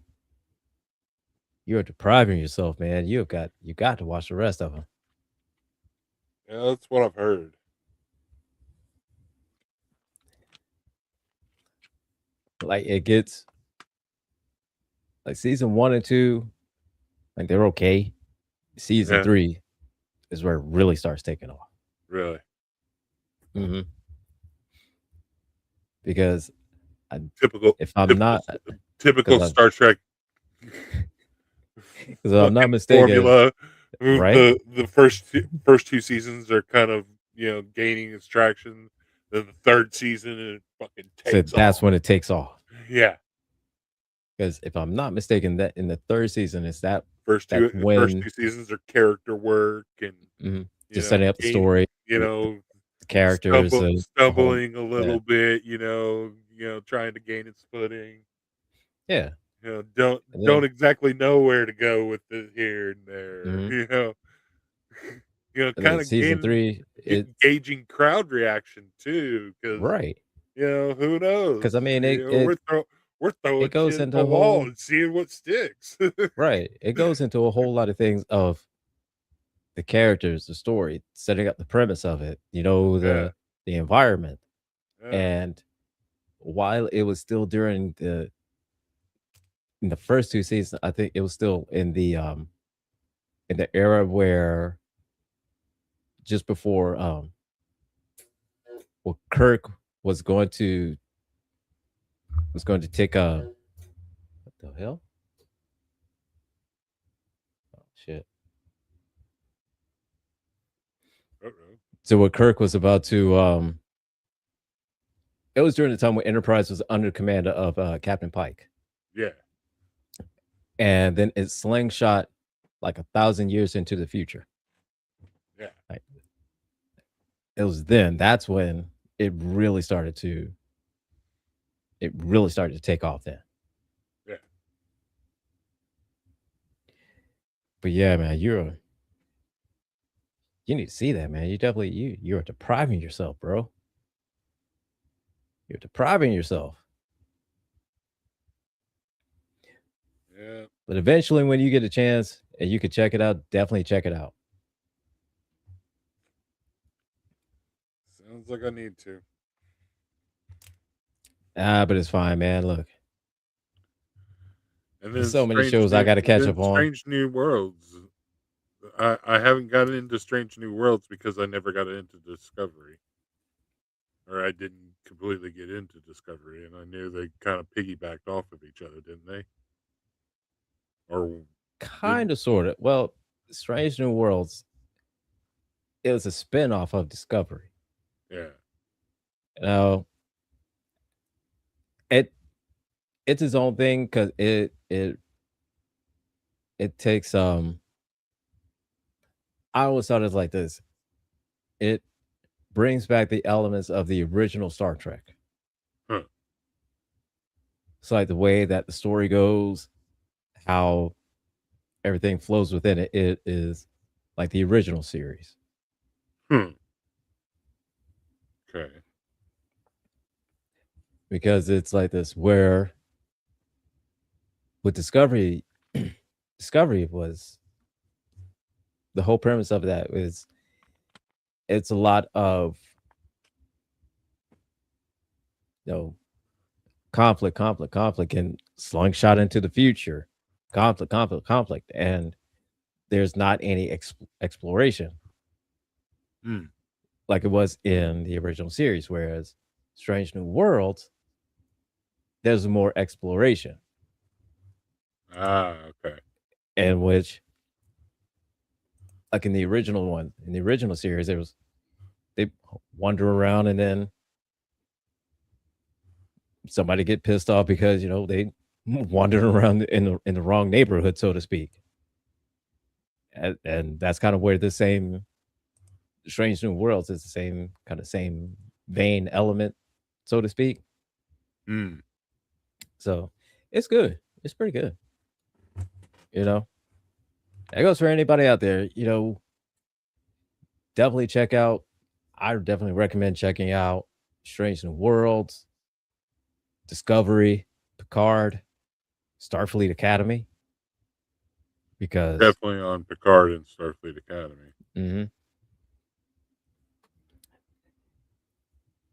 you're depriving yourself, man. You got to watch the rest of them. yeah, that's what I've heard. Like it gets like season 1 and 2, like they're okay. Season 3 is where it really starts taking off. Really? Because typical Star Trek. Because I'm not mistaken, formula. Right? The first 2 seasons are kind of gaining its traction. Then the third season, it fucking So takes that's off. when it takes off. Yeah, Because if I'm not mistaken, that in the third season is first that's first when two seasons are character work and just setting up the gain, story, you know, the characters, the whole stumbling a yeah, little bit, trying to gain its footing. yeah. And Don't then exactly know where to go with it here and there. mhm. And then Kind of season 3, it's gauging crowd reaction too, because right. who knows? Because I mean, We're it throwing goes shit at into the a wall whole and seeing what sticks. right. It goes into a whole lot of things of the characters, the story, setting up the premise of it, Yeah, the environment. yeah, And while it was still during in the first 2 seasons, I think it was still in the era where just before well Kirk was going to take a what the hell? Oh, shit. uh-oh. So what Kirk was about to it was during the time when Enterprise was under command of Captain Pike. Yeah, And then it slingshot like 1,000 years into the future. yeah, Like it was then that's when it really started to take off then. yeah. But yeah, man, you need to see that, man. You're depriving yourself, bro. You're depriving yourself. Yeah, But eventually when you get a chance and you could check it out, definitely check it out. sounds like I need to. But it's fine, man. Look, And there's so many shows I got to catch up on. Strange New Worlds. I haven't gotten into Strange New Worlds because I never got into Discovery, or I didn't completely get into Discovery, and I knew they kind of piggybacked off of each other, didn't they? Or Kind didn't? of, sort of. Well, Strange New Worlds, it was a spin-off of Discovery. Yeah. Now, it it's its own thing because it takes I always thought it's like this. It brings back the elements of the original Star Trek. Huh. It's like the way that the story goes, how everything flows within it. It is like the original series. Hmm. Okay. Because it's like this where with Discovery, Discovery was the whole premise of that is it's a lot of you know conflict, and slingshot into the future, conflict, and there's not any exploration Hmm. like it was in the original series. Whereas Strange New Worlds, there's more exploration, Ah. Okay. in which, like in the original one, in the original series, they wander around and then somebody get pissed off because they wandered around in the wrong neighborhood, so to speak. And that's kind of where the same Strange New Worlds is the same vein element, so to speak. Hmm. So it's good. It's pretty good. You know, that goes for anybody out there. Definitely check out. I definitely recommend checking out Strange New Worlds, Discovery, Picard, Starfleet Academy, because Definitely on Picard and Starfleet Academy. mhm,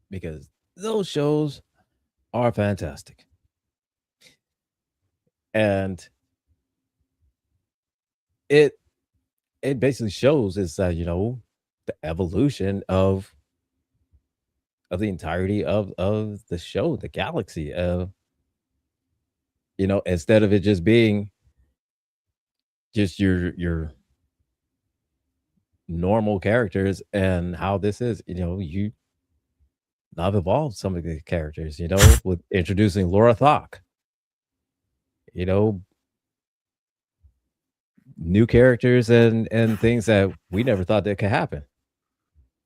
because those shows are fantastic. And it it basically shows is that, the evolution of the entirety of the show, the galaxy. Instead of it just being just your normal characters and how this is. I've evolved some of the characters, with introducing Laura Thok, you know, new characters and things that we never thought that could happen.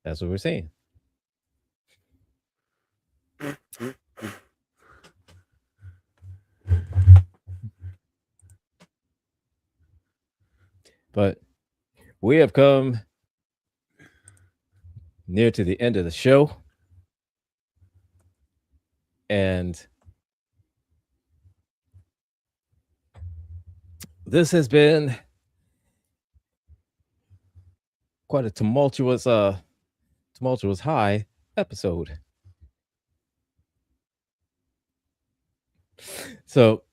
That's what we're seeing. But we have come near to the end of the show. And this has been quite a tumultuous high episode. So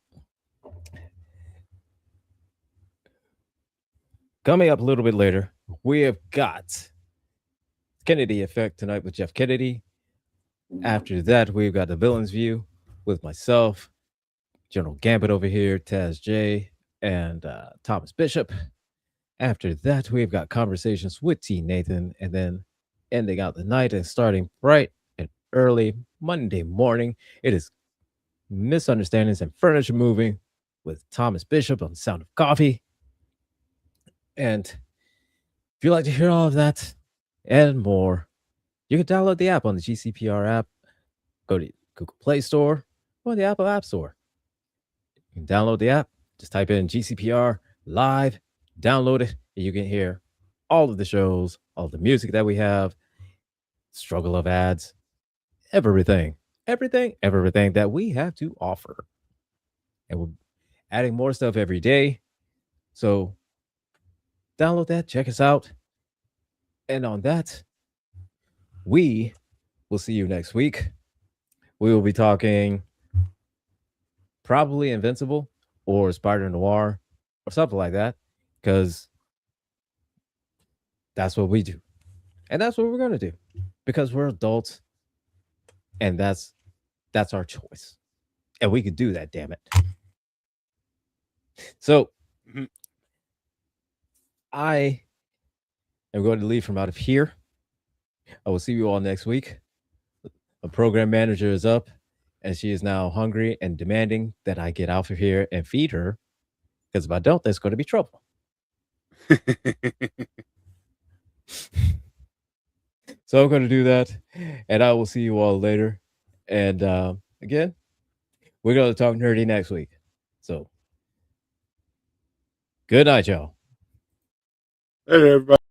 coming up a little bit later, we have got Kennedy Effect tonight with Jeff Kennedy. After that, we've got the Villain's View with myself, General Gambit over here, Taz J, and Thomas Bishop. After that, we've got Conversations with T. Nathan, and then ending out the night and starting bright and early Monday morning, it is Misunderstandings and Furniture Moving with Thomas Bishop on Sound of Coffee. And if you'd like to hear all of that and more, you can download the app on the GCPR app. Go to Google Play Store or the Apple App Store. You can download the app. Just type in GCPR live, download it, and you can hear all of the shows, all the music that we have, struggle of ads, everything that we have to offer. And we're adding more stuff every day. So download that, check us out. And on that, we will see you next week. We will be talking probably Invincible or Spider Noir or something like that, because that's what we do. And that's what we're going to do, because we're adults and that's our choice. And we can do that, damn it. So I am going to leave from out of here. I will see you all next week. A program manager is up and she is now hungry and demanding that I get out of here and feed her, because if I don't, there's going to be trouble. So I'm going to do that, and I will see you all later. And again, we're going to talk nerdy next week. So good night, y'all. Hey, everybody.